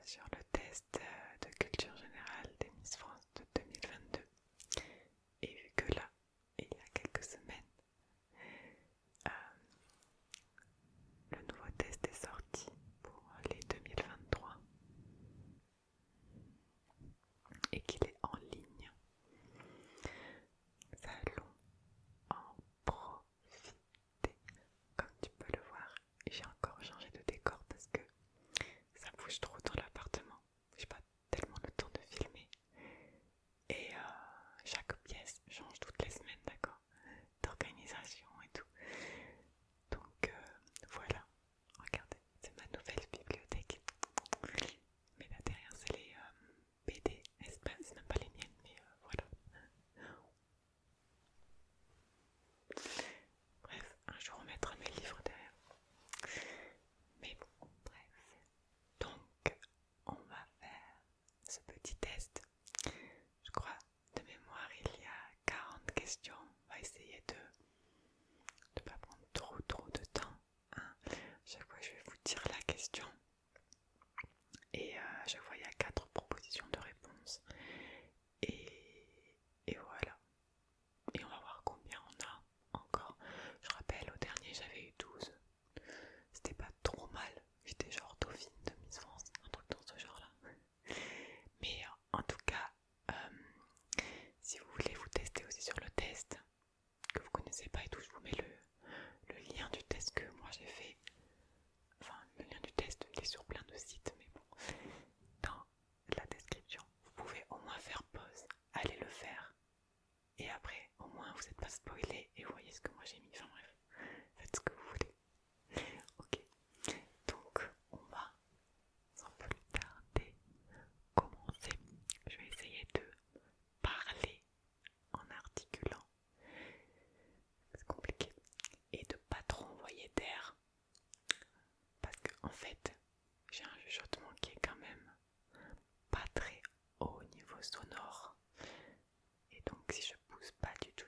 sur le test de culture générale des Miss France de 2022. Et vu que là, il y a quelques semaines, le nouveau test est sorti pour les 2023 et qu'il est en ligne, allons en profiter. Comme tu peux le voir, j'ai encore changé de décor parce que ça bouge trop dans l'appartement. J'ai pas tellement le temps de filmer. Et chaque pièce change toutes les semaines, d'accord, d'organisation et tout. Donc voilà, regardez, c'est ma nouvelle bibliothèque. Mais là derrière c'est les BD, c'est même pas les miennes, mais voilà. Bref, un jour on mettra mes livres derrière. Mais bon, bref. Donc on va faire ce petit test. Je crois, de mémoire, il y a 40 questions. On va essayer de ne pas prendre trop de temps. Hein. Chaque fois, je vais vous dire la question. Et chaque fois, il y a 4 propositions de réponse. Et voilà. Et on va voir combien on a encore. Je rappelle, au dernier, j'avais eu 12. C'était pas trop mal. J'étais genre dauphine de Miss France, un truc dans ce genre-là. Mais en tout cas, si vous voulez vous tester aussi sur le test que vous connaissez pas et tout, je vous mets le lien du test que moi j'ai fait. Enfin, le lien du test, il est sur plein de sites, mais bon, dans la description, vous pouvez au moins faire pause, allez le faire, et après, au moins, vous n'êtes pas spoilé et vous voyez ce que moi j'ai mis. Enfin bref, faites ce que vous voulez. Ok, donc on va sans plus tarder commencer. Je vais essayer de parler en articulant, c'est compliqué, et de pas trop envoyer d'air parce que en fait j'ai un chuchotement qui est quand même pas très haut au niveau sonore, et donc si je pousse pas du tout,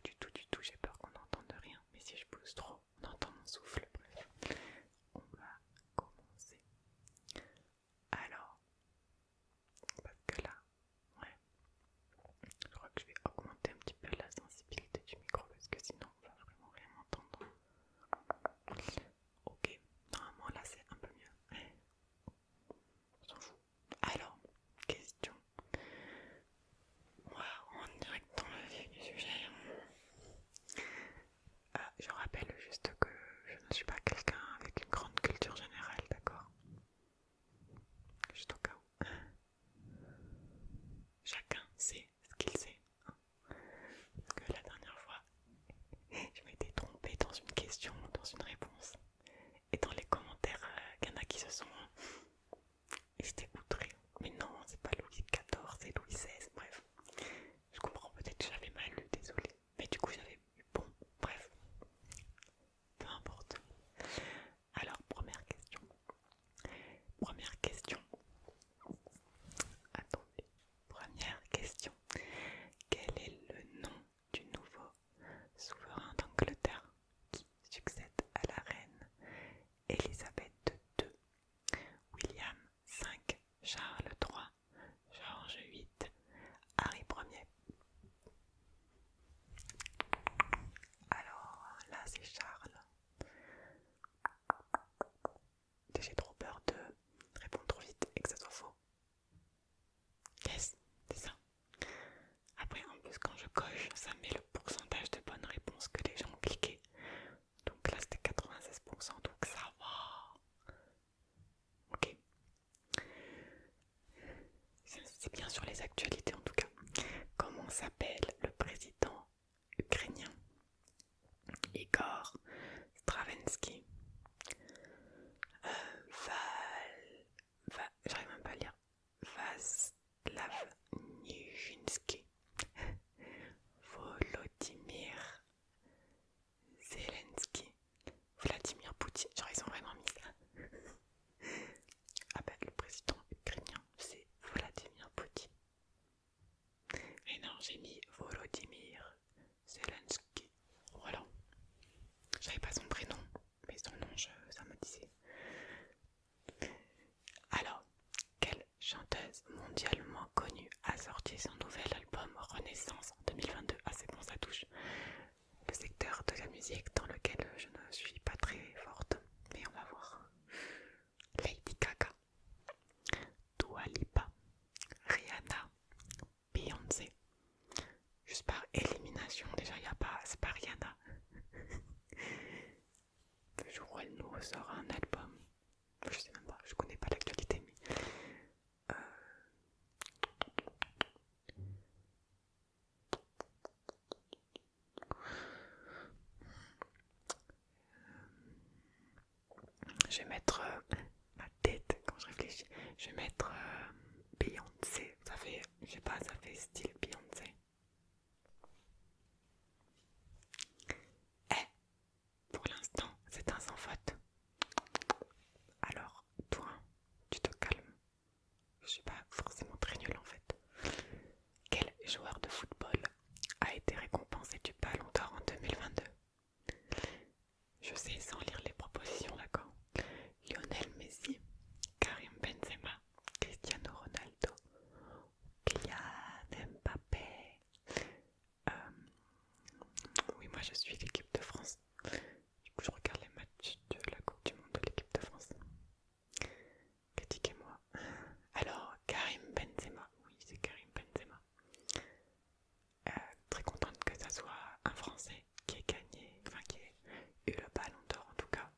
j'ai peur qu'on n'entende rien, mais si je pousse trop on entend mon souffle. Bref, on va commencer. Alors, parce que là, ouais, je crois que je vais augmenter un petit peu la sensibilité du micro parce que sinon on va vraiment rien entendre. Ok, normalement là c'est un peu mieux. On s'en fout. Alors, question. Moi, en direct dans le vif du sujet. Je rappelle juste que je ne suis pas quelqu'un avec une grande culture générale, d'accord? Juste au cas où. Chacun sait ce qu'il sait. Hein. Parce que la dernière fois, je m'étais trompée dans une question, dans une réponse. Et dans les commentaires, il y en a qui se sont... Ils étaient outrés. Mais non, c'est pas Louis XIV, c'est Louis XVI, bref. Je comprends, peut-être que j'avais mal lu, désolé. Mais du coup, j'avais eu bon, bref. Peu importe. Alors, première question. Attendez. Première question. Quel est le nom du nouveau souverain d'Angleterre qui succède à la reine Elisabeth II, William V, Charles III, George VIII, Harry Ier? Alors là c'est Charles. J'ai trop peur de répondre trop vite et que ça soit faux. Yes, c'est ça. Après en plus quand je coche, ça met le pourcentage de bonnes réponses que les gens ont cliqué. Donc là c'était 96%, donc ça va. Ok. C'est bien sur les actualités en tout cas. Comment s'appelle le président ukrainien Igor Stravinsky? J'arrive même pas à lire. Vaslav Nijinsky, Volodymyr Zelensky, Vladimir Poutine. Genre ils ont vraiment mis ça. Ah ben le président ukrainien c'est Vladimir Poutine. Mais non, j'ai mis je vais mettre ma tête quand je réfléchis. Je vais mettre Beyoncé. Ça fait, je sais pas, ça fait style Beyoncé. Eh, pour l'instant, c'est un sans faute. Alors, toi, tu te calmes. Je suis pas forcément très nulle en fait. Quel joueur de football a été récompensé du Ballon d'Or en 2022? Je sais sans lire les propositions, d'accord? Lionel Messi, Karim Benzema, Cristiano Ronaldo, Kylian Mbappé. Oui, moi je suis l'équipe de France. Du coup, je regarde les matchs de la Coupe du Monde de l'équipe de France. Critiquez-moi. Alors, Karim Benzema. Oui, c'est Karim Benzema. Très contente que ça soit un Français qui ait gagné, enfin qui ait eu le ballon d'or en tout cas.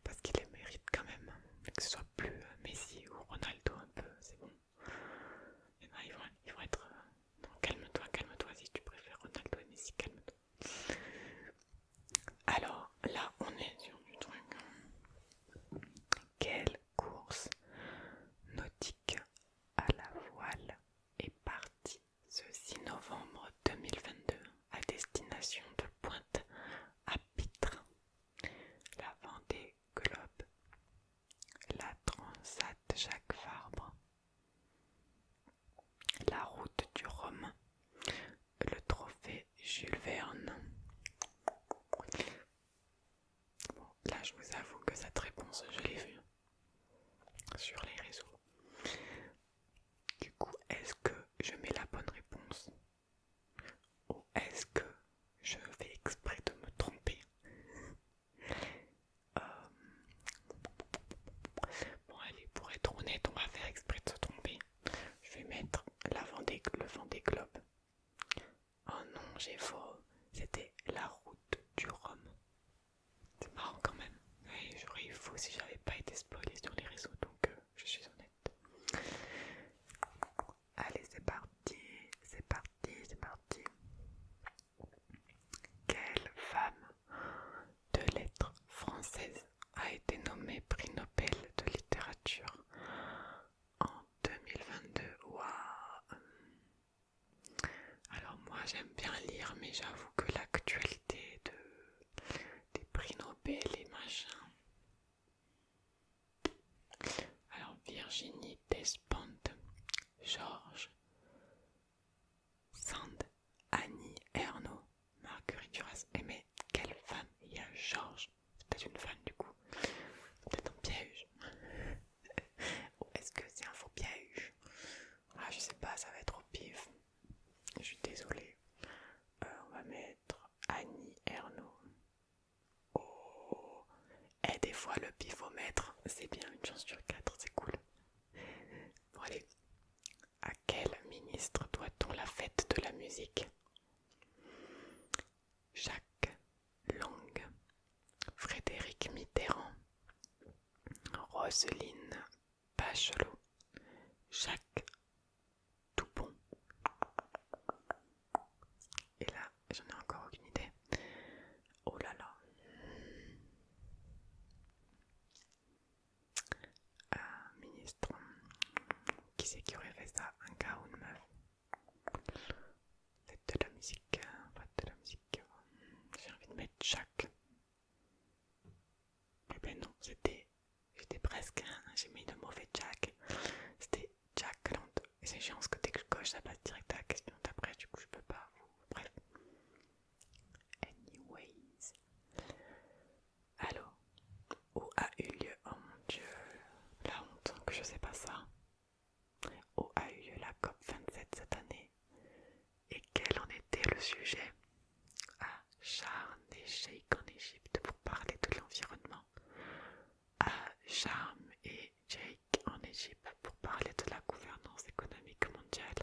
Parce qu'il les mérite quand même. Que ce soit plus Messi ou Ronaldo un peu, c'est bon. Et ben, ils vont être... Non, calme-toi si tu préfères Ronaldo et Messi, calme-toi. Alors, là, on est sur du truc. Quelle course nautique à la voile est partie ce 6 novembre 2022 à destination de Pointe à Pitre? La Vendée Globe, la Transat Jacques Vabre, la Route du Rhum, le trophée Jules Verne. Bon, là je vous avoue que cette réponse je l'ai vue sur les réseaux. Du coup, est-ce que je mets la bonne réponse ou est-ce que je fais exprès de me tromper? Bon allez, pour être honnête, on va faire exprès de se tromper. Je vais mettre le Vendée Globe. Oh non, j'ai faux. C'était la Route du Rhum. C'est marrant quand même. Ouais, j'aurais eu faux si j'avais pas été spoilé sur les réseaux, donc je suis honnête. Allez, c'est parti. Quelle femme de lettres française a été nommée prix Nobel de littérature en 2022? Waouh! Alors moi j'aime bien lire, mais j'avoue que l'actualité des prix Nobel et machin. Alors Virginie Despentes, Georges Sand, Annie Ernaux, Marguerite Duras. Mais quelle femme? Il y a Georges. C'est peut-être une femme du coup. C'est peut-être un piège. Ou est-ce que c'est un faux piège? Ah je sais pas, ça va être au pif. Je suis désolée. On va mettre Annie Ernaux. Oh. Et des fois le pifomètre, c'est bien, une chance sur 4, c'est cool. Bon allez. À quel ministre doit-on la fête de la musique? Jacques Lang, Frédéric Mitterrand, Roselyne Bachelot, Jacques Toubon. Et là, j'en ai encore aucune idée. Oh là là. Un ministre. Qui c'est qui aurait fait ça? Un gars ou une meuf? Faites de la musique. Faites de la musique. J'ai envie de mettre Jacques. Eh ben non, j'étais presque. J'ai mis le mauvais Jack. C'était Jack Land. Et c'est chiant parce que dès que je coche, ça passe direct à la question d'après. Du coup, je peux pas. Bref. Anyways. Alors, où a eu lieu, oh mon dieu, la honte que je sais pas ça. Où a eu lieu la COP27 cette année? Et quel en était le sujet? À Sharm el-Sheikh en Égypte pour parler de l'environnement. À Sharm el-Sheikh en Égypte pour parler de la gouvernance économique mondiale.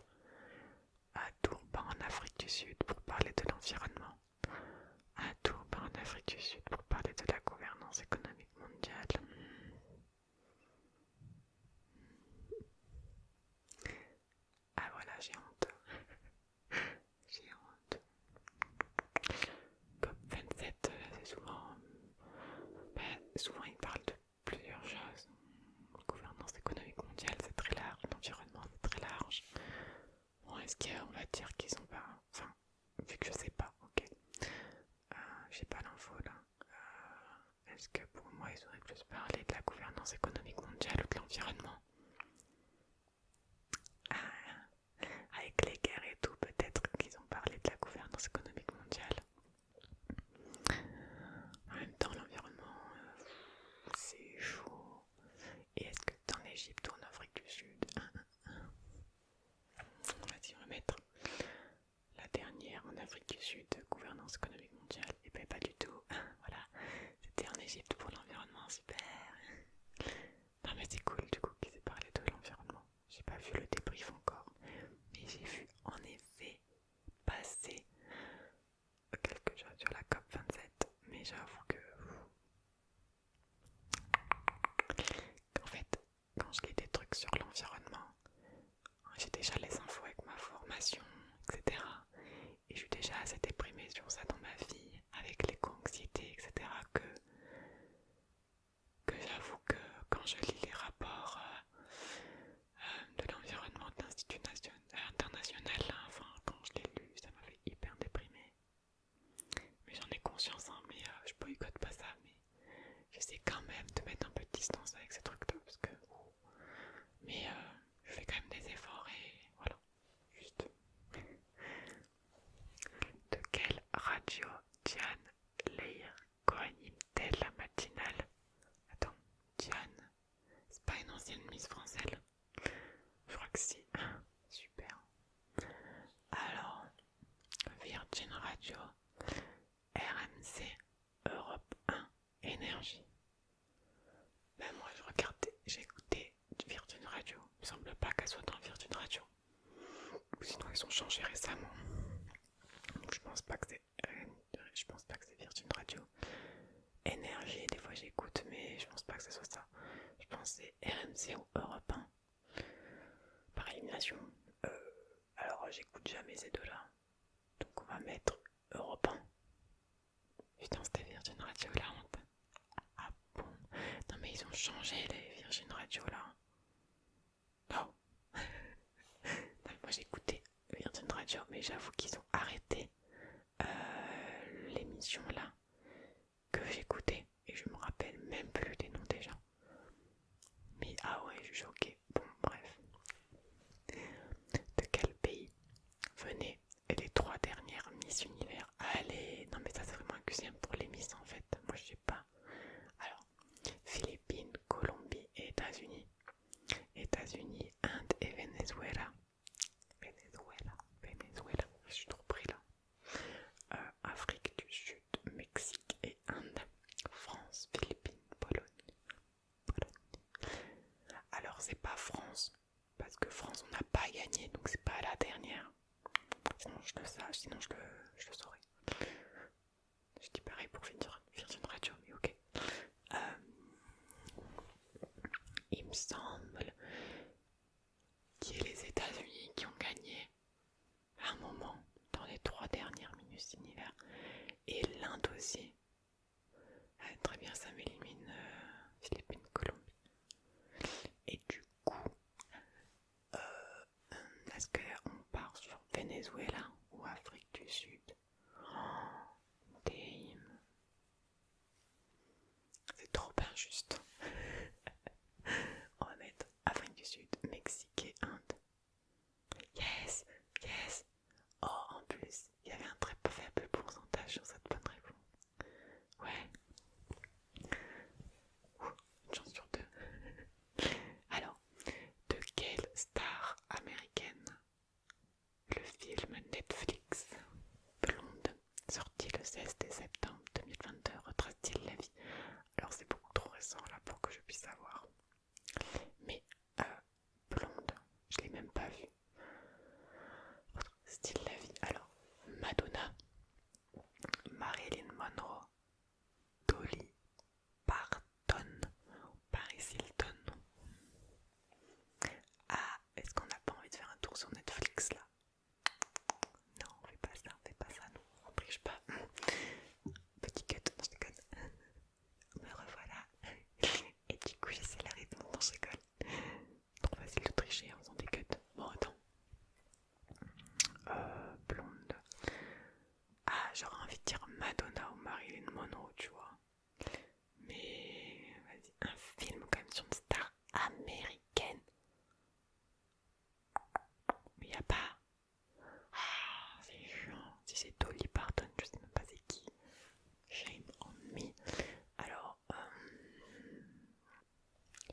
Miss France, elle? Je crois que si. Super. Alors, Virgin Radio, RMC, Europe 1, Énergie. Ben moi j'ai écouté Virgin Radio. Il me semble pas qu'elle soit dans Virgin Radio. Sinon ils ont changé récemment. Donc je pense pas que c'est Virgin Radio. Énergie, des fois j'écoute, mais je pense pas que ce soit ça. Je pense que c'est RMC ou Europe 1. Par élimination. Alors j'écoute jamais ces deux-là. Donc on va mettre Europe 1. Putain, c'était Virgin Radio, la honte. Ah bon? Non mais ils ont changé les Virgin Radio là. Non. Non, moi j'écoutais Virgin Radio, mais j'avoue qu'ils ont arrêté l'émission là que j'écoutais et je me rappelle même plus des noms des gens. Mais ah ouais, je suis choquée. Bon, bref. De quel pays venaient les 3 dernières Miss Univers? Allez, non mais ça c'est vraiment un QCM pour les Miss en fait. Moi je sais pas. Alors, Philippines, Colombie et États-Unis. États-Unis, Inde et Venezuela. Venezuela. Je suis trop pris là. Afrique du Sud, Mexique et Inde. France, Philippines, Pologne. Alors c'est pas France, parce que France on n'a pas gagné, donc c'est pas la dernière. Sinon je le sache, sinon je le saurais. Je dis pareil pour Virgin Radio, mais ok. Il me semble qu'il y a les États-Unis qui ont gagné à un moment dans les 3 dernières Miss Univers. Et l'Inde aussi. Très bien, ça m'élimine Philippines, Colombie. Et du coup, est-ce qu'on part sur Venezuela ou Afrique du Sud? Oh, damn. C'est trop injuste. On va mettre Afrique du Sud, Mexique et Inde. Yes, yes. Oh, en plus, il y avait un très faible pourcentage sur cette bonne réponse. Ouais. Une chance sur 2. Alors, de quelle star américaine le film Netflix Blonde, sorti le 16 septembre 2022, retrace-t-il la vie? Alors c'est beaucoup trop récent là pour que je puisse savoir. Mais Blonde, je l'ai même pas vu. Retrace-t-il la vie? Alors, Madonna, Marilyn Monroe, Dolly Parton, Paris Hilton. Ah, est-ce qu'on n'a pas envie de faire un tour sur Netflix là? Non, on fait pas ça, nous, on triche pas. Petit cut, non je déconne. Me revoilà. Et du coup j'essaie la réponse, non je rigole. Trop facile de tricher en faisant des cuts. Bon attends. Blonde. Ah, j'aurais envie de dire Madonna ou Marilyn Monroe, tu vois. Mais vas-y, un film quand même sur une star américaine. Mais y a pas. Ah, c'est chiant. Si c'est Dolly Parton, je sais même pas c'est qui. Shame on me. Alors,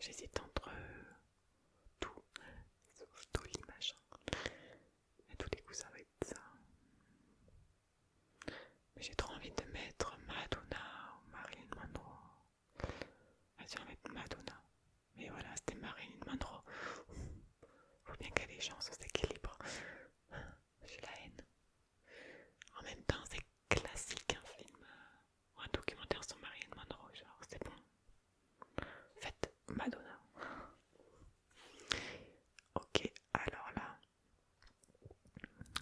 j'hésite entre tout, sauf Dolly machin. À tous les coups, ça va être ça. Mais j'ai trop envie de mettre Madonna ou Marilyn Monroe. Vas-y, on va mettre Madonna. Mais voilà, c'était Marilyn Monroe. Faut bien que les gens s'équilibrent. J'ai la haine. En même temps, c'est classique un film ou un documentaire sur Marilyn Monroe, genre c'est bon. Faites Madonna. Ok, alors là,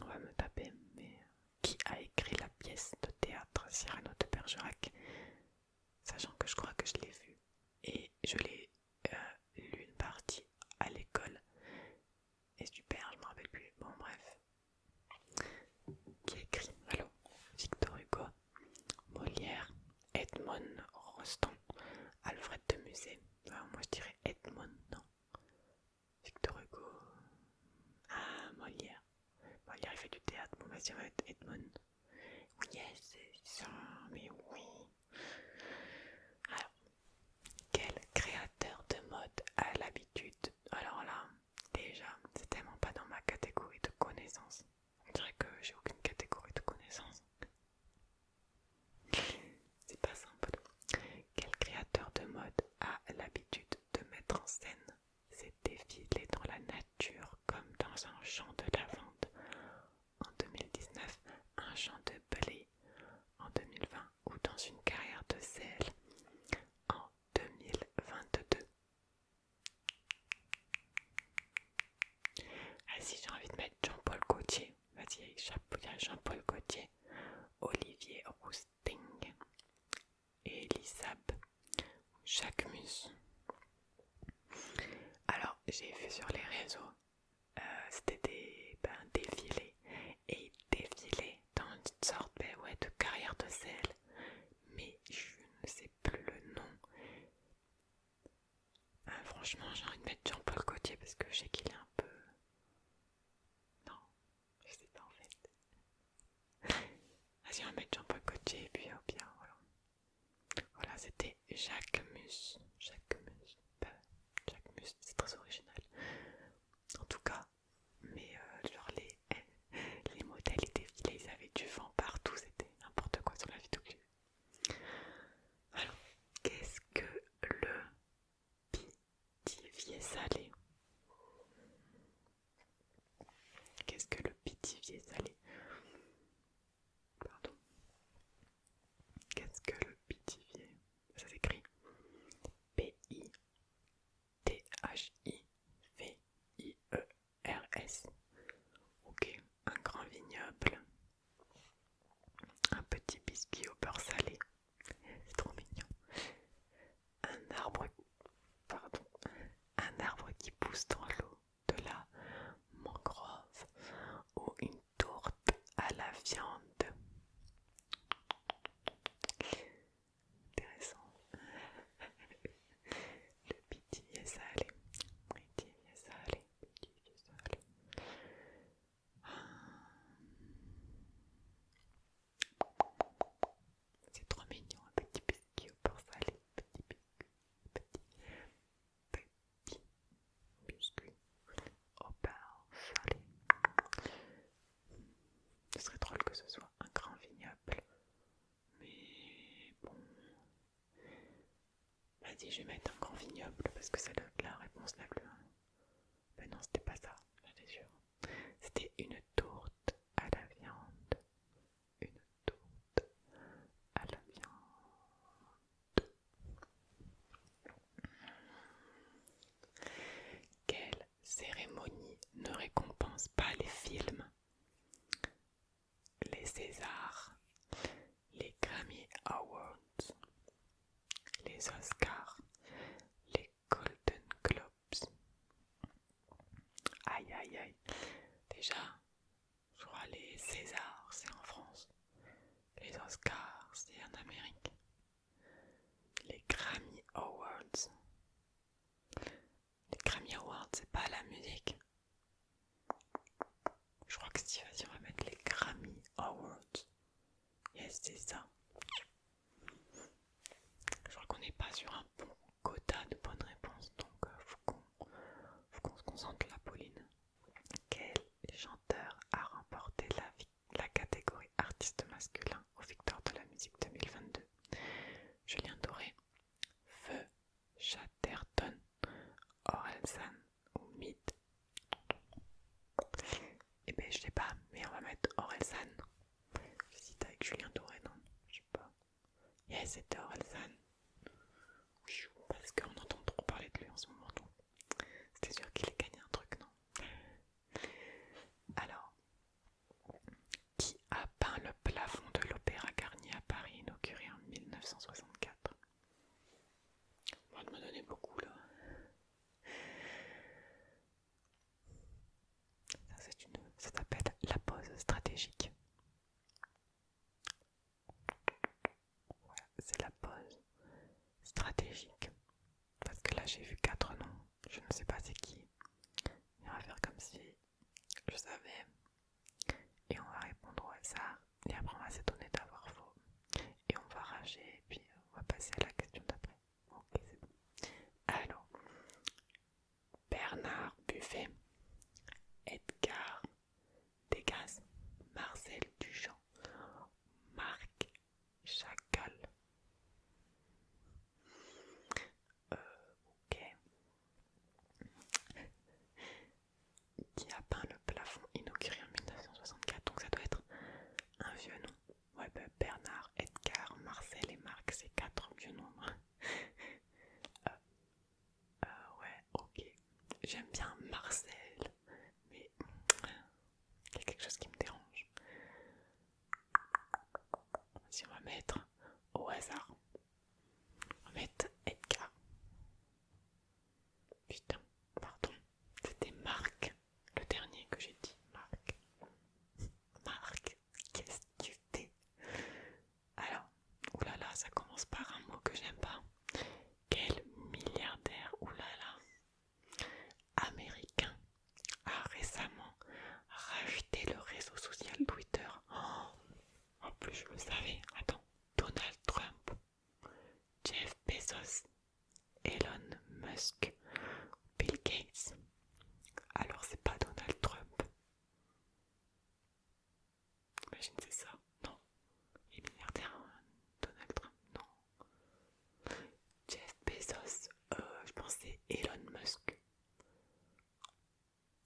on va me taper, mais qui a écrit la pièce de théâtre Cyrano de Bergerac? Sachant que je crois que je l'ai vu et je l'ai lu une partie à l'école. Et super, je me rappelle plus. Bon, bref. Qui a écrit? Alors, Victor Hugo, Molière, Edmond Rostand, Alfred de Musset. Alors, moi je dirais Edmond, non. Victor Hugo. Ah, Molière. Molière il fait du théâtre. Bon, vas-y, on va être Edmond. Yes, c'est ça, mais oui. Alors, quel créateur de mode a l'habitude scène ces défilés dans la nature comme dans un champ de lavande en 2019, un champ de blé en 2020 ou dans une carrière de sel en 2022. Ah si, j'ai envie de mettre Jean-Paul Gaultier. Vas-y, il y a Jean-Paul Gaultier, Olivier Rousteing, Elisab, Jacques Mus. Alors, j'ai vu sur les réseaux, c'était des défilés, et ils défilaient dans une sorte de carrière de sel, mais je ne sais plus le nom. Franchement, j'ai envie de mettre Jean-Paul Gaultier parce que je sais qu'il est un peu... Non, je sais pas en fait. Vas-y, on va mettre Jean-Paul Gaultier et puis au pire, voilà. Voilà, c'était Jacques Mus. Jacques Mus, c'est très original. En tout cas, mais genre les modèles et défilés, ils avaient du vent partout, c'était n'importe quoi sur la vidéo que j'ai vue. Alors, qu'est-ce que le Pithiviers salé? Qu'est-ce que le Pithiviers salé? Pardon. Qu'est-ce que le Pithiviers? Ça s'écrit Pithiviers. Ok, un grand vignoble. Un petit biscuit au beurre salé. C'est trop mignon. Un arbre, un arbre qui pousse dans l'eau, de la mangrove ou une tourte à la viande. Intéressant. Le Pithiviers salé. Pithiviers salé. Pithiviers salé. C'est trop mignon, un petit biscuit au beurre salé. Petit biscuit au beurre salé. Ce serait drôle que ce soit un grand vignoble. Mais bon... Vas-y, je vais mettre un grand vignoble parce que c'est la réponse la plus... Mais non, c'était pas ça, j'étais sûre. C'était une tourte à la viande. Une tourte à la viande. Quelle cérémonie ne récompense pas les films? Les Césars, les Grammy Awards, les Oscars, les Golden Globes. Aïe aïe aïe. Déjà, je crois les Césars, c'est en France. Les Oscars, c'est en Amérique. Les Grammy Awards. Les Grammy Awards, c'est pas la musique. Je crois que si, vas-y, on va mettre les Grammy Awards. Yes, c'est ça. Je crois qu'on n'est pas sur un bon quota de bonnes réponses, donc faut qu'on se concentre là, Pauline. Quel chanteur a remporté la catégorie artiste masculin aux Victoires de la musique 2022? Julien Doré, Feu, Chatterton, Orelsan ou Mid? Eh ben je sais pas, mais on va mettre Orelsan. J'hésite avec Julien Doré, non? Je sais pas. Yes, c'était Orelsan. Parce qu'on entend trop parler de lui en ce moment, donc c'était sûr qu'il ait gagné un truc, non? Alors, qui a peint le plafond de l'Opéra Garnier à Paris, inauguré en 1964? On va me donner beaucoup là. Ça s'appelle la pause stratégique. Voilà, c'est la pause stratégique. Parce que là j'ai vu 4 noms, je ne sais pas c'est qui. Mais on va faire comme si je savais. Et on va répondre au hasard. Et après on va s'étonner d'avoir faux. Et on va rager et puis on va passer à la question d'après. Ok, c'est bon. Alors, Bernard Buffet, Edgar Degas, Marcel Duchamp, Marc Chagall. Ok. j'aime bien Marcel, mais il y a quelque chose qui me dérange. Si on va mettre au hasard, on va mettre Edgar. Putain, pardon, c'était Marc, le dernier que j'ai dit, Marc. Marc, qu'est-ce que tu fais? Alors, oulala, ça commence par un mot que j'aime pas. Quel milliardaire, oulala, américain a récemment racheté le réseau social Twitter? En plus, je le savais. Attends, Donald Trump, Jeff Bezos, Elon Musk, Bill Gates. Alors, c'est pas Donald Trump. Imagine, c'est ça. Non. Les milliardaires, Donald Trump, non. Jeff Bezos, je pensais Elon Musk.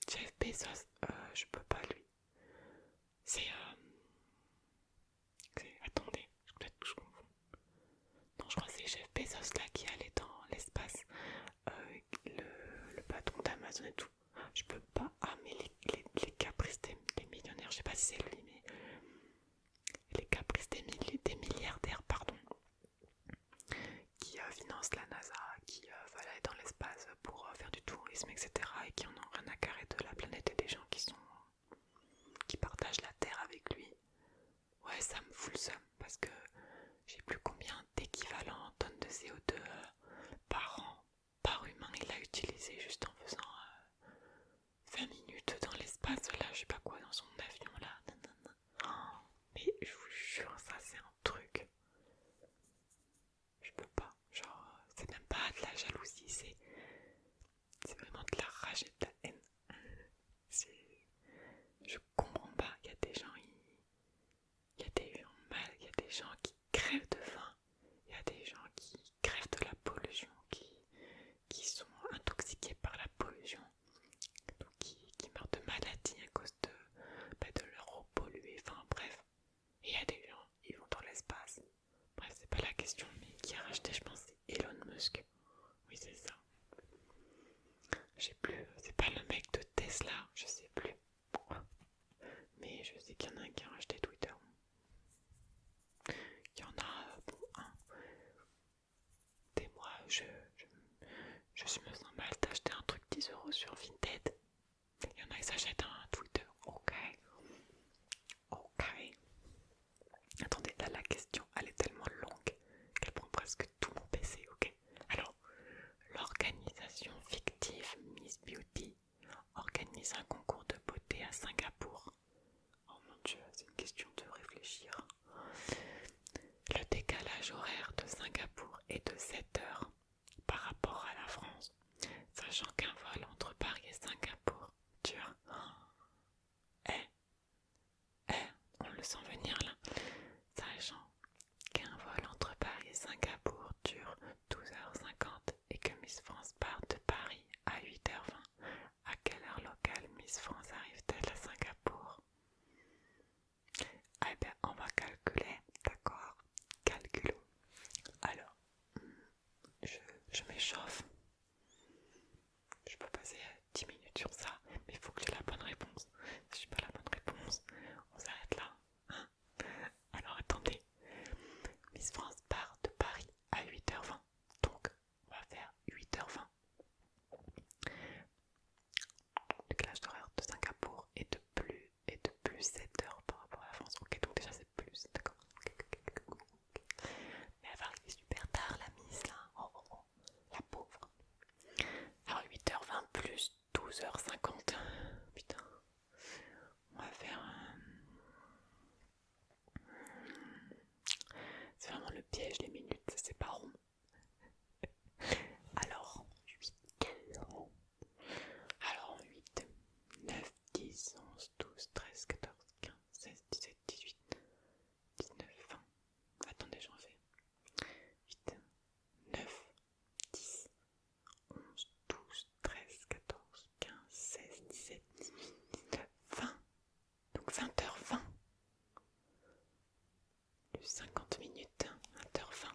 Jeff Bezos, je peux pas lui. C'est attendez, peut-être que je confonds. Non, je crois que c'est Jeff Bezos là qui allait dans l'espace. Le patron d'Amazon et tout. Je peux pas. Ah, mais les caprices des millionnaires, je sais pas si c'est lui, mais les caprices des milliardaires, pardon, qui financent la NASA, qui veulent aller dans l'espace pour faire du tourisme, etc. et qui en ont rien à carrer de la planète et des gens qui partagent la Terre avec lui. Ouais, ça me fout le seum parce que j'ai plus combien d'équivalents en tonnes de CO2 par an, par humain il a utilisé juste en faisant 20 minutes dans l'espace, là, je sais pas quoi, dans son avion, là. Oh, mais je vous jure, ça c'est un truc. Je peux pas. Genre, c'est même pas de la jalousie, c'est vraiment de la rage et de la haine. Je comprends pas. Il y a des gens, il y a des gens mal, il y a des gens qui crèvent de faim, il y a des gens qui crèvent de la pollution, qui sont intoxiqués par la pollution, donc qui meurent de maladie à cause de leur eau polluée, enfin bref. Et il y a des gens, ils vont dans l'espace. Bref, c'est pas la question, mais qui a racheté, je pense, c'est Elon Musk. Oui, c'est ça. Je sais plus, c'est pas le mec de Tesla, je sais plus. Mais je sais qu'il y en a un qui a racheté Twitter. Il y en a, bon, un. Et moi, je me sens mal d'acheter un truc 10 € sur Vinted. Il y en a qui s'achètent un Twitter. Ok. Attendez, là la question, elle est tellement longue qu'elle prend presque tout mon PC, ok. Alors, l'organisation fictive Miss Beauty organise un concours de beauté à Singapour. Oh mon dieu, c'est une question de réfléchir. Le décalage horaire de Singapour est de 7 heures par rapport à la France, sachant qu'un vol entre Paris et Singapour dure... on le sent venir là. Sachant qu'un vol entre Paris et Singapour dure 12h50 et que Miss France part de Paris à 8h20, à quelle heure locale Miss France arrive-t-elle à Singapour? Eh bien, on va calculer, d'accord? Calculons. Alors, je m'échauffe. Je peux passer 10 minutes sur ça, mais il faut que j'ai la bonne réponse. Si j'ai pas la bonne réponse, on s'arrête là. Hein? Alors attendez. Miss France part de Paris à 8h20. Donc, on va faire 8h20. Le décalage d'horaire de Singapour est de plus 7 heures par rapport à la France. Ok, donc déjà c'est plus, d'accord. Ok. Mais elle va arriver super tard la Miss là. Oh, la pauvre. Alors 8h20 plus 12h50. Putain. On va faire... C'est vraiment le piège, les minutes, c'est pas rond. Alors, 8. Alors 8, 9, 10, 11, 12, 13, 14, 15, 16, 17, 18, 19, 20. Attendez, j'en fais. 8, 9, 10, 11, 12, 13, 14, 15, 16, 17, 18, 19, 20. Donc 20h20. Plus 50 minutes, 20h20.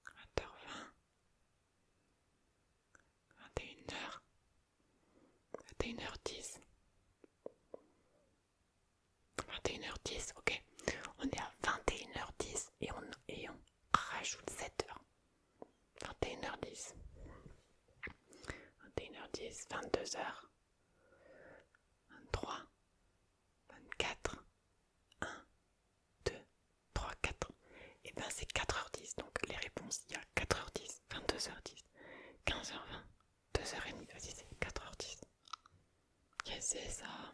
20h20. 21h10, 21h10, 22h, 23, 24, 1, 2, 3, 4. Et ben c'est 4h10, donc les réponses, il y a 4h10, 22h10, 15h20, 2h30, vas-y c'est 4h10. Yes, c'est ça.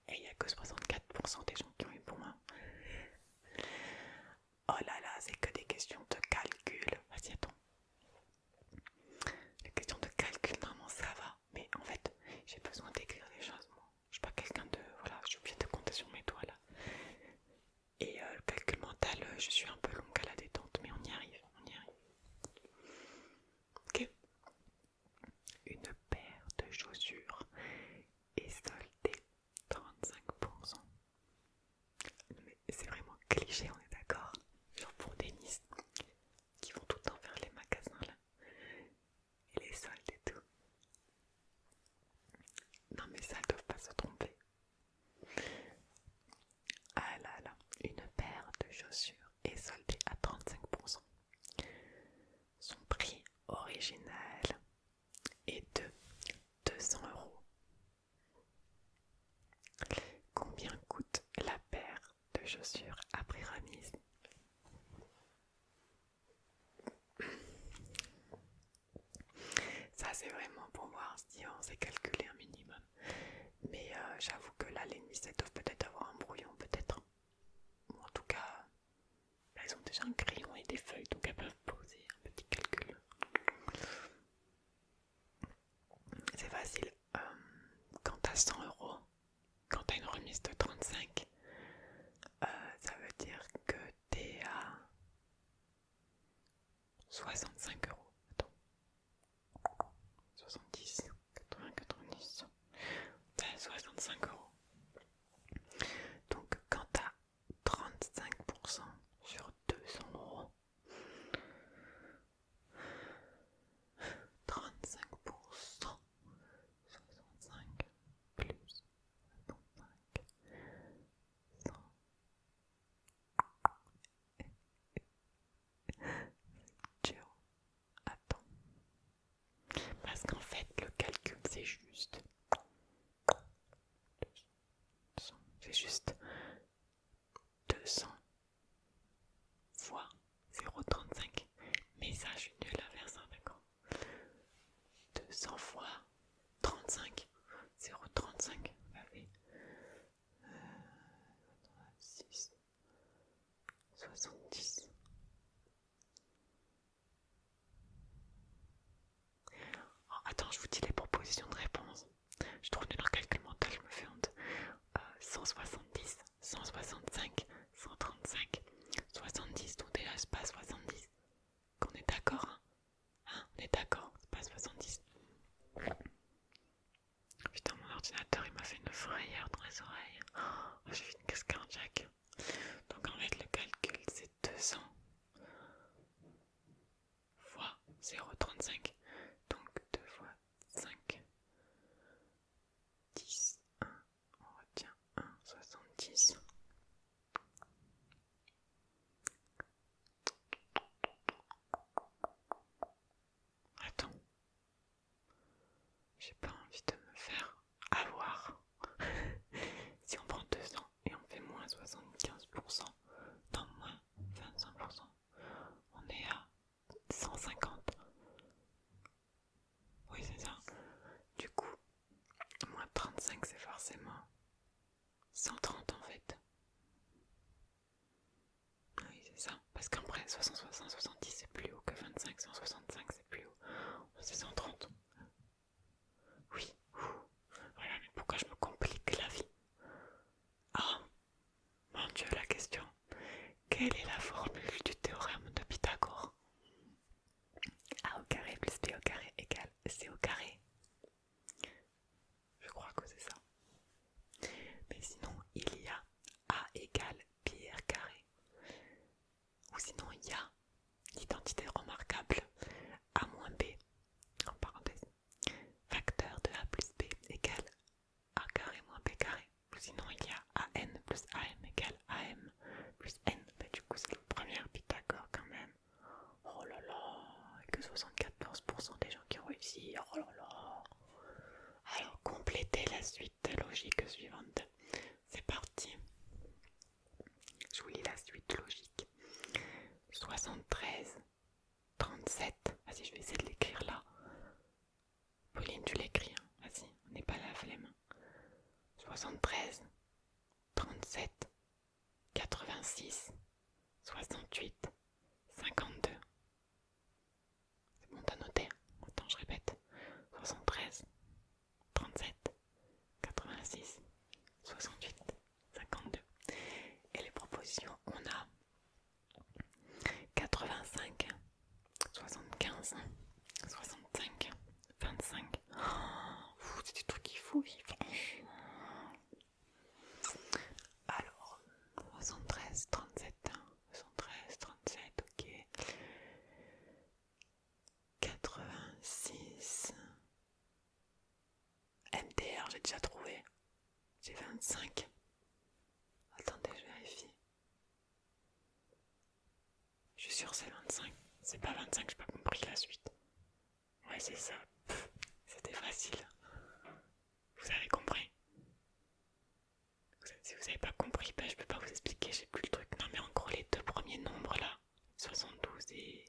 Et il n'y a que 64% des gens qui ont eu bon. Hein. Oh là là, c'est que des questions de calcul. Vas-y, attends. Les questions de calcul, normalement ça va. Mais en fait, j'ai besoin d'écrire des choses. Moi. Je suis pas quelqu'un de... Voilà, j'ai oublié de compter sur mes doigts là. Et le calcul mental, je suis un peu longue à la détente. Mais on y arrive, on y arrive. Ok. Une paire de chaussures est soldée 35%. Mais c'est vraiment cliché, on est d'accord. Genre pour des miss qui vont tout le temps faire les magasins là. Et les soldes et tout. Non mais ça, elles doivent pas se tromper. Ah là là, une paire de chaussures est soldée à 35%. Son prix original est de 200 €. Combien coûte la paire de chaussures après remise? Ça c'est vraiment pour voir si on sait calculer un minimum. Mais j'avoue que là les miss elles doivent peut-être avoir un brouillon, peut-être. Ou en tout cas, là elles ont déjà un crayon et des feuilles, donc elles peuvent poser un petit calcul. C'est facile. Quand t'as 100 €, quand t'as une remise de 35, ça veut dire que t'es à 65 €. Attends. 70, 80, 90. T'as 65 €. Donc quand t'as 35% sur 200 €, 35%, 65 plus 65, 100. Dur. Attends. Parce qu'en fait, le calcul, c'est juste. C'est juste 200 fois 0,35. Mais ça, je suis nulle à faire ça, d'accord. 200 fois 35. 0,35. Ça fait 6, 70. Oh, attends, je vous dis les propositions de réponse. Je trouve nul en calcul mental, je me fais honte. 170, 165, 135, 70, donc déjà c'est pas 70. Qu'on est d'accord, hein, on est d'accord, c'est pas 70. Putain, mon ordinateur il m'a fait une frayeur dans les oreilles. Oh, j'ai fait une crise cardiaque. Donc en fait le calcul c'est 200 fois 0,35. Donc 2 fois 5, 10, 1, on retient 1, 70. Attends, j'ai pas envie de me faire avoir. Si on prend 200 et on fait moins 75%, non moins 25%, on est à 150. réussir. Oh là là. Alors, complétez la suite logique suivante. C'est parti. Je vous lis la suite logique. 73, 37. Vas-y, je vais essayer de l'écrire là. Pauline, tu l'écris. Hein. Vas-y, on n'est pas là, flemme. 73, 37, 86, 68, 52. C'est bon, t'as noté? Attends, je répète. 73, 37, 86, 68, 52. Et les propositions, on a 85, 75, 65, 25. Oh, c'est des trucs qu'il faut vivre. Alors, 73, 37, 73, 37, ok. 86. MDR, j'ai déjà trouvé. J'ai 25. Attendez, je vérifie. Je suis sûre que c'est 25. C'est pas 25, j'ai pas compris la suite. Ouais, c'est ça. C'était facile. Vous avez compris? Si vous avez pas compris, ben je peux pas vous expliquer, j'ai plus le truc. Non mais en gros, les deux premiers nombres là, 72 et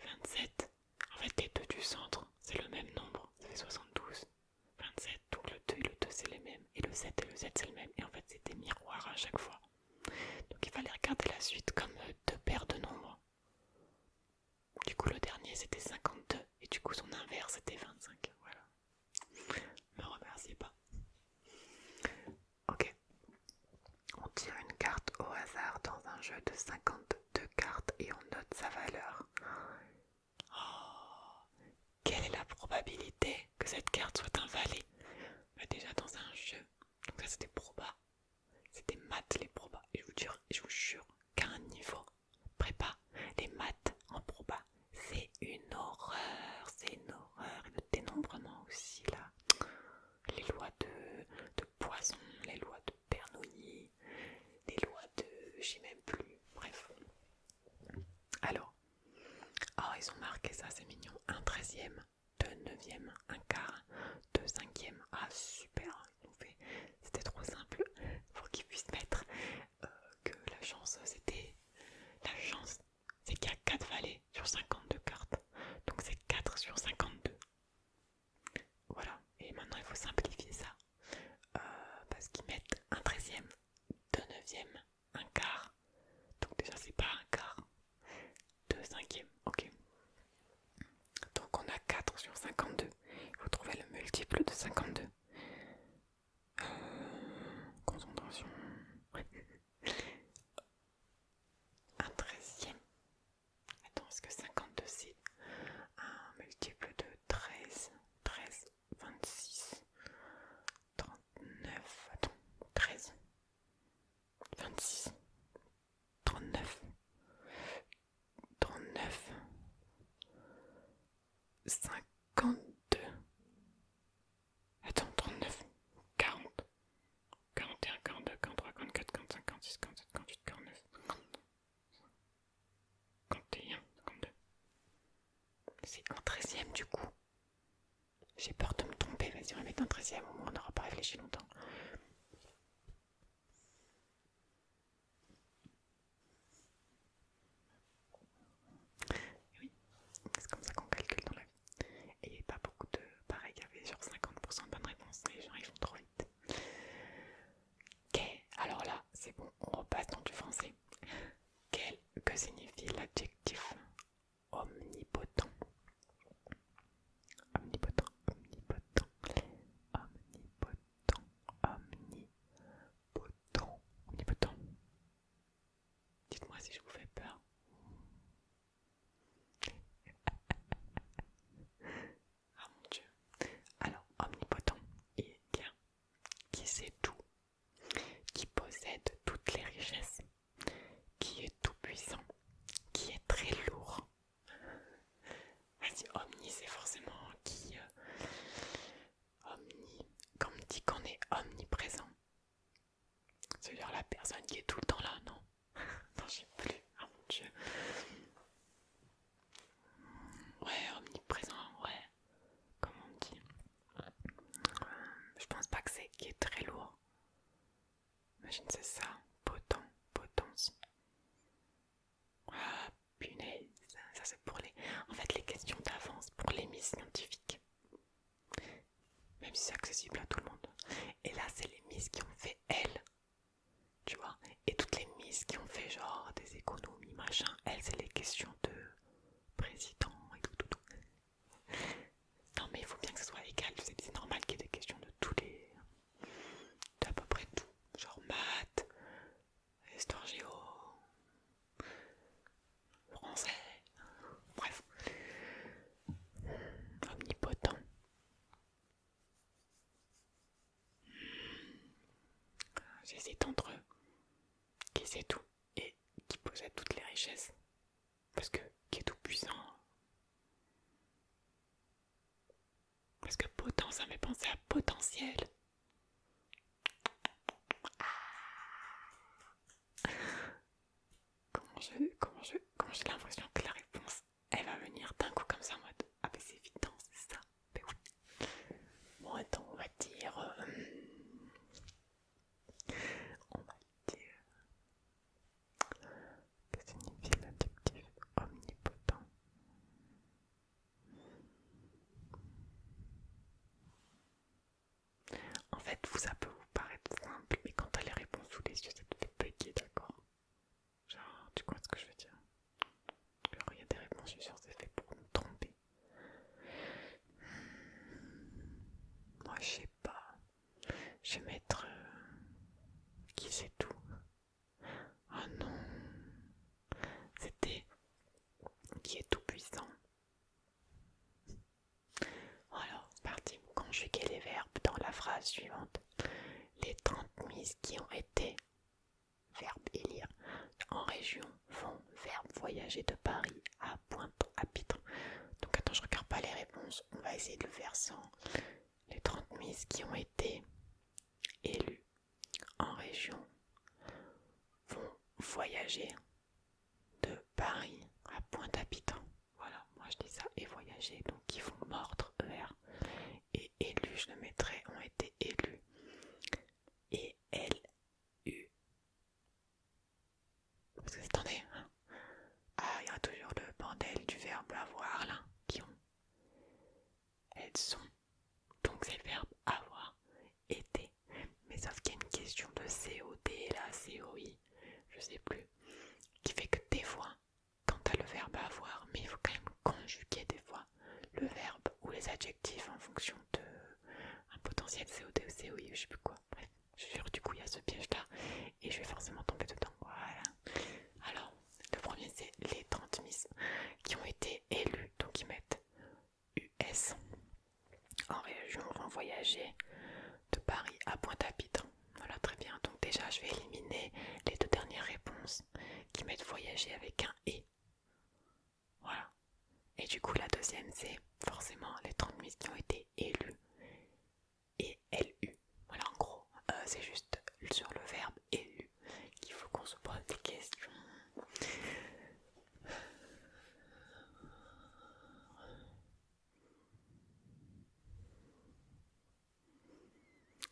27, en fait les deux du centre, c'est le même nombre. Ça fait 72, 27, donc le 2 et le 2 c'est les mêmes. Et le 7 et le 7 c'est le même. Et en fait c'est des miroirs à chaque fois. Donc il fallait regarder la suite comme deux paires de nombres. Du coup le dernier c'était 52 et du coup son inverse c'était 25. Voilà. Me remerciez pas. Ok. On tire une carte au hasard dans un jeu de 52 cartes et on note sa valeur. Oh, quelle est la probabilité que cette carte soit un valet? Déjà dans un jeu, donc ça c'était proba, c'était maths les probas. Et je vous jure qu'à un niveau prépa, les maths en proba, c'est une horreur, c'est une horreur. Et le dénombrement aussi là, les lois de Poisson, les lois de Bernoulli, les lois de... j'y même plus, bref. Alors, oh ils ont marqué ça, c'est mignon, un 13e, 2 9e, un quart, 2 5e, ah super, ils ont fait, c'était trop simple pour qu'ils puissent mettre que la chance c'était, la chance c'est qu'il y a 4 valets sur 52 cartes, donc c'est 4 sur 52. Voilà, et maintenant il faut simplifier ça, parce qu'ils mettent un 13e, 2 9e, un quart, donc déjà c'est pas un quart, 2 5e, ok. Donc on a 4 sur 52, il faut trouver le multiple de 52. Concentration. Un 13e. Attends, est-ce que 52 c'est un multiple de 13, 13, 26, 39, attends, 13, 26, 39, 39, 52, attends, 39, 40, 41, 42, 43, 44, 45, 46, 47, 48, 49, 51, 52. C'est un 13e du coup. J'ai peur de me tromper, vas-y on va mettre un 13e, au moins on n'aura pas réfléchi longtemps. Et oui, c'est comme ça qu'on calcule dans la vie. Et il n'y a pas beaucoup de... Pareil, il y avait genre 50% de bonnes réponses, les gens ils font trop vite. Ok, alors là, c'est bon, on repasse dans du français. Que signifie l'adjectif omnipotent? Omnipotent, omnipotent, omnipotent, omnipotent, omnipotent. Dites-moi si je vous fais peur. Ah mon Dieu. Alors, omnipotent, il est bien, qui sait tout, qui possède toutes les richesses, qui est tout puissant, qui est très lourd. Vas-y, omni c'est forcément qui... omni, quand on dit qu'on est omniprésent, c'est-à-dire la personne qui est tout le temps là, non? Non, je sais plus, ah mon Dieu. Ouais, omniprésent, ouais, qui sait tout et qui possède toutes les richesses. Parce que qui est tout puissant. Parce que potent, ça me fait penser à potentiel. Comment j'ai l'impression que la réponse, elle va venir d'un coup comme ça en mode ah ben c'est évident, c'est ça. Ben oui. Bon attends, on va dire que signifie l'adjectif omnipotent. En fait, ça peut vous paraître simple, mais quand t'as les réponses sous les yeux, ça te fait bugger, d'accord? Genre, tu vois ce que je veux dire? Alors, il y a des réponses, je suis sûre, c'est fait pour nous tromper. Moi, je sais pas. Je vais mettre qui c'est tout. Ah non. C'était qui est tout puissant. Alors, parti. Conjuguer les verbes dans la phrase suivante. Les 30 mises qui ont été, verbe élire, en région, vont, verbe voyager de Paris à Pointe-à-Pitre. Donc attends, je regarde pas les réponses. On va essayer de le faire sans. Les 30 mises qui ont été élues en région vont voyager de Paris à Pointe-à-Pitre. Voilà, moi je dis ça, et voyager, donc ils vont mordre ER. Et élus, je le mettrai, ont été élus. Et LU. Parce que attendez, hein. Ah, il y a toujours le bordel du verbe avoir là, qui ont. Elles sont. Donc c'est le verbe avoir été. Mais sauf qu'il y a une question de COD là, COI, je sais plus, qui fait que des fois, quand t'as le verbe avoir, mais il faut quand même conjuguer des fois le verbe ou les adjectifs en fonction de un potentiel COD ou COI, je sais plus quoi. Bref, je suis sûre du coup il y a ce piège là et je vais forcément tomber dedans. Voilà. Alors, le premier c'est les 30 miss qui ont été élus, donc ils mettent US en région vont voyager de Paris à Pointe-à-Pitre. Voilà, très bien. Donc déjà, je vais éliminer les deux dernières réponses qui mettent voyager avec un et. Voilà. Et du coup, la deuxième, c'est forcément les 30 miss qui ont été élus et LU. Voilà, en gros, c'est juste sur le verbe élu qu'il faut qu'on se pose des questions.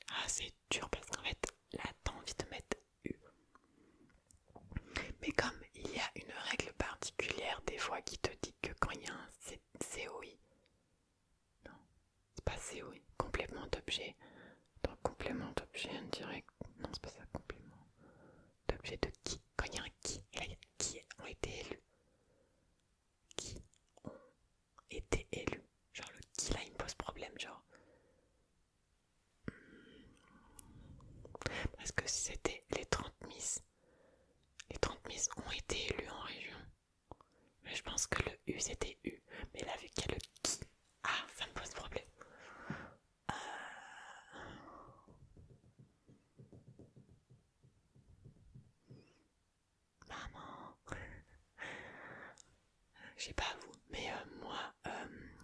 Ah, c'est dur parce qu'en fait, là, t'as envie de mettre U. Mais comme il y a une règle particulière des fois qui te dit que quand il y a un COI, non, c'est pas COI, complément d'objet, donc complément d'objet indirect, non c'est pas ça, complément d'objet de qui, quand il y a un qui, et là il y a qui ont été élus, qui ont été élus, genre le qui là il me pose problème, genre, parce que si c'était les 30 miss ont été élus en région. Mais je pense que le U c'était U. Mais là vu qu'il y a le qui, ah ça me pose problème. Maman. Je sais pas vous, mais moi,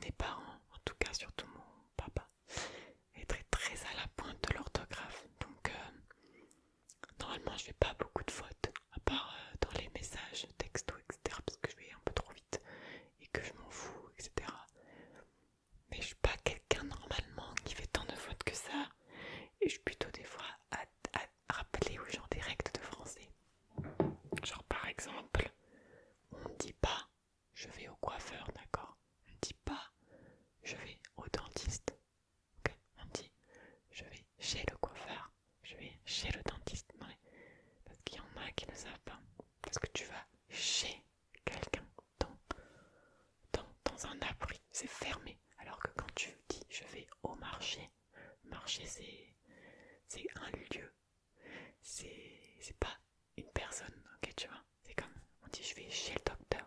mes parents, en tout cas surtout mon papa, est très très à la pointe de l'orthographe. Donc normalement je fais pas beaucoup de fautes, à part dans les messages texto, etc. Parce que je vais un peu trop vite et que je m'en fous, etc. Mais je suis pas quelqu'un normalement qui fait tant de fautes que ça. Et je suis plutôt des fois à rappeler aux gens des règles de français. Genre par exemple, on ne dit pas je vais au coiffeur, d'accord? On ne dit pas je vais au dentiste. Okay, on dit je vais chez le coiffeur, je vais chez le dentiste. Non, parce qu'il y en a qui ne savent pas. Parce que tu vas chez quelqu'un dans un abri, c'est fermé. Alors que quand tu dis je vais au marché, marché c'est un lieu, c'est pas une personne, ok, tu vois. C'est comme on dit je vais chez le docteur,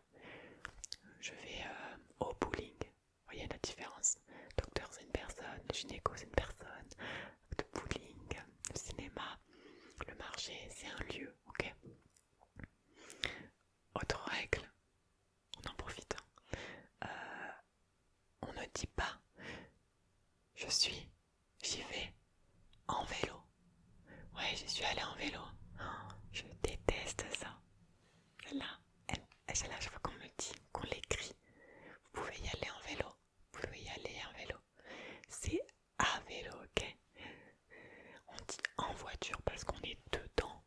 je vais au bowling. Vous voyez la différence? Docteur c'est une personne, le gynéco c'est une personne, le bowling, le cinéma, le marché c'est un lieu, ok. dis pas j'y vais en vélo. Ouais, j'y suis allée en vélo. Oh, je déteste ça. Là, c'est là, chaque fois qu'on me dit, qu'on l'écrit, vous pouvez y aller en vélo. Vous pouvez y aller en vélo. C'est à vélo, ok? On dit en voiture parce qu'on est dedans,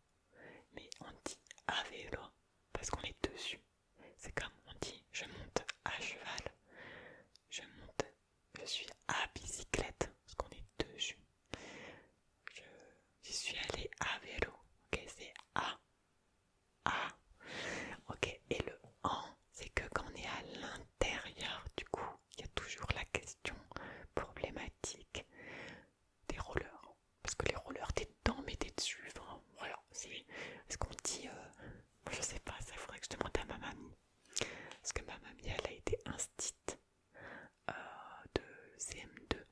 mais on dit à vélo parce qu'on est dessus. C'est comme on dit je monte à cheval, je suis à bicyclette parce qu'on est dessus. J'y suis allée à vélo, ok? C'est à. Ok, et le en, c'est que quand on est à l'intérieur, du coup, il y a toujours la question problématique des rollers. Parce que les rollers, t'es dedans, mais t'es dessus. Enfin, voilà, est-ce qu'on dit... je sais pas, ça faudrait que je demande à ma mamie. Parce que ma mamie, elle a été instite de CM2.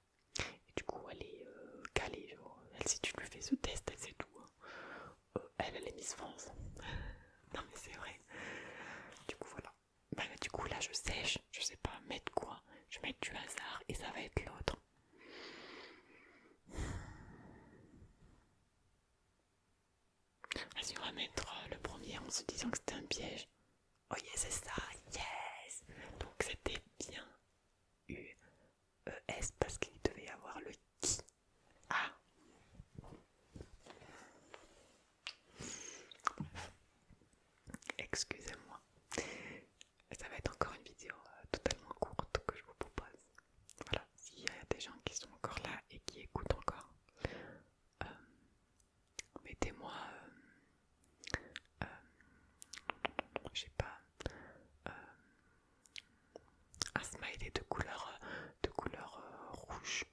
Et du coup, elle est calée. Genre, elle, si tu lui fais ce test, elle sait tout. Hein. Elle est Miss France. Non mais c'est vrai. Du coup voilà. Bah, du coup là je sèche, je sais pas mettre quoi. Je vais mettre du hasard et ça va être l'autre. Vas-y, on va mettre le premier en se disant que c'était un piège. Oh yes, c'est ça, yes. Donc c'était bien U-E-S parce qu'il devait y avoir le qui. Ah. Excusez-moi. Ça va être encore une vidéo totalement courte que je vous propose. Voilà, s'il y a des gens qui sont encore là et qui écoutent encore, mettez-moi, je sais pas, un smiley de couleur rouge,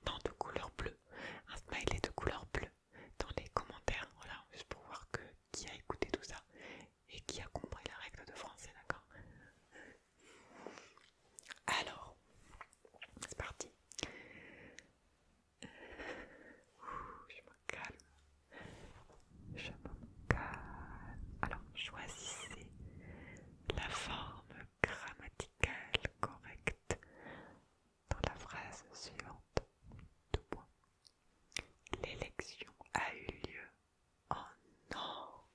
non de couleur bleue, un smiley de couleur bleue dans les commentaires, voilà, juste pour voir qui a écouté tout ça et qui a compris la règle de français, d'accord? Alors, c'est parti. Je me calme. Alors, choisissez la forme grammaticale correcte dans la phrase suivante. 2 points. L'élection a eu lieu. Oh non!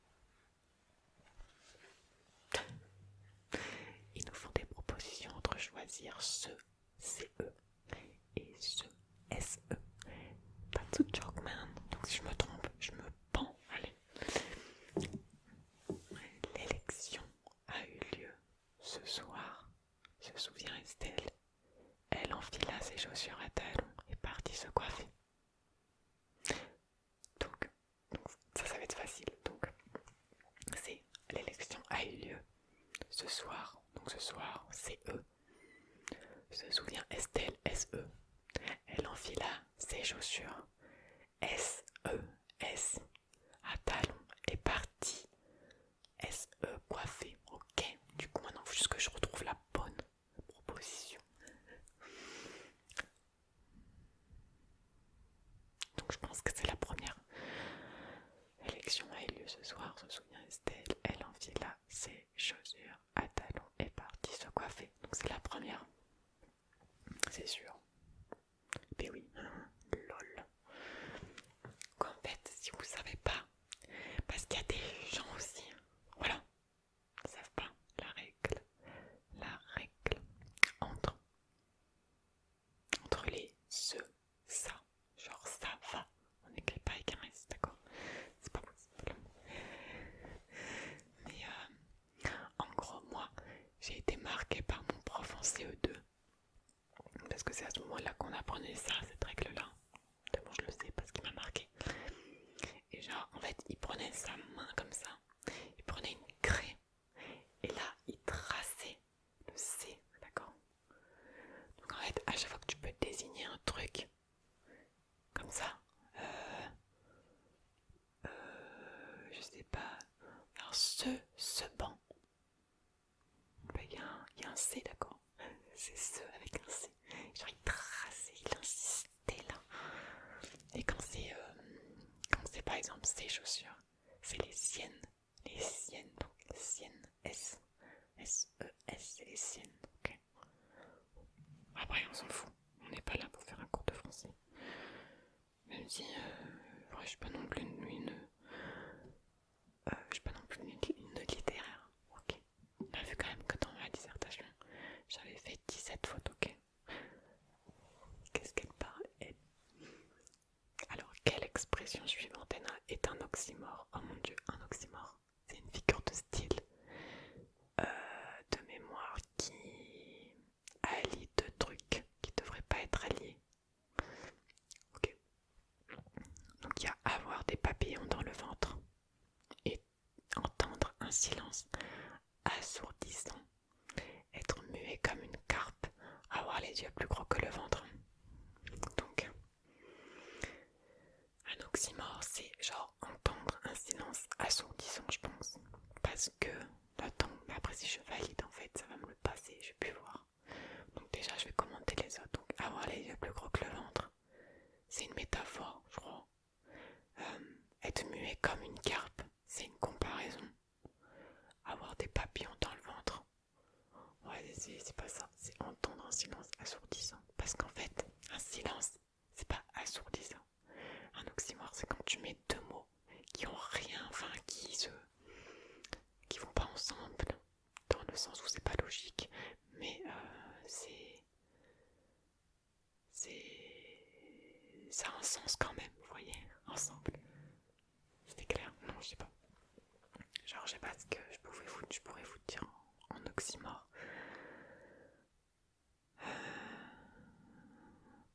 Ils nous font des propositions entre choisir ce CE et ce SE. Pas de joke, man. Donc si je me trompe, je me pends. Allez. L'élection a eu lieu ce soir, se souvient Estelle. Elle enfila ses chaussures à talons et partit se coiffer. Donc ça va être facile. Donc, c'est l'élection a eu lieu ce soir. Donc ce soir, CE. Se souvient Estelle, SE. Elle enfila ses chaussures, SES, à talons et partie, SE coiffée. Ok, du coup maintenant il faut juste que je retrouve la bonne proposition. Donc je pense que c'est la première. L'élection a eu lieu ce soir, se souvient Estelle. Elle enfila ses chaussures à talons et partit se coiffer. Donc c'est la première. C'est sûr. Mais oui, lol. Qu'en fait, si vous savez pas, parce qu'il y a des gens aussi, voilà, qui savent pas la règle entre les ce, ça, genre ça va, on n'écrit pas avec un S, d'accord? C'est pas possible. Mais en gros, moi, j'ai été marquée par mon prof en CE2, parce que c'est à ce moment-là qu'on apprenait ça, cette règle-là. Bon, je le sais parce qu'il m'a marqué. Et genre, en fait, il prenait sa main comme ça, il prenait une craie, et là, il traçait le C, d'accord? Donc en fait, à chaque fois que tu peux désigner un truc, comme ça, je sais pas, alors ce banc, ben, il y a un C, d'accord? C'est ce avec un C. Genre, il traçait, il insistait là. Et quand c'est par exemple ses chaussures, c'est les siennes, donc siennes, S, S-E-S, c'est les siennes, ok. Après, on s'en fout. On n'est pas là pour faire un cours de français. Même si, je suis pas non plus je suis pas non plus une littéraire. Ok. On a vu quand même que dans ma dissertation, j'avais fait 17 fautes, ok. Qu'est-ce qu'elle parle, elle? Alors, quelle expression suivante est un oxymore? Oh mon dieu, un oxymore. C'est une figure de style de mémoire qui allie deux trucs qui devraient pas être alliés. Ok. Donc il y a avoir des papillons dans le ventre et entendre un silence assourdissant, être muet comme une carpe, avoir les yeux plus gros que le ventre. Donc un oxymore, c'est genre entendre un silence assourdissant, je pense. Parce que, attends, mais après si je valide en fait, ça va me le passer, je vais plus voir. Donc déjà je vais commenter les autres. Donc avoir les yeux plus gros que le ventre, c'est une métaphore, je crois. Être muet comme une carpe, c'est une comparaison. Avoir des papillons dans le ventre, ouais, c'est pas ça. C'est entendre un silence assourdissant. Parce qu'en fait, un silence, c'est pas assourdissant. Un oxymore, c'est quand tu mets deux mots qui ont rien, enfin qui vont pas ensemble, dans le sens où c'est pas logique, mais ça a un sens quand même, vous voyez, ensemble. C'était clair? Non, je sais pas. Genre, je sais pas ce que je pourrais vous dire en oxymore.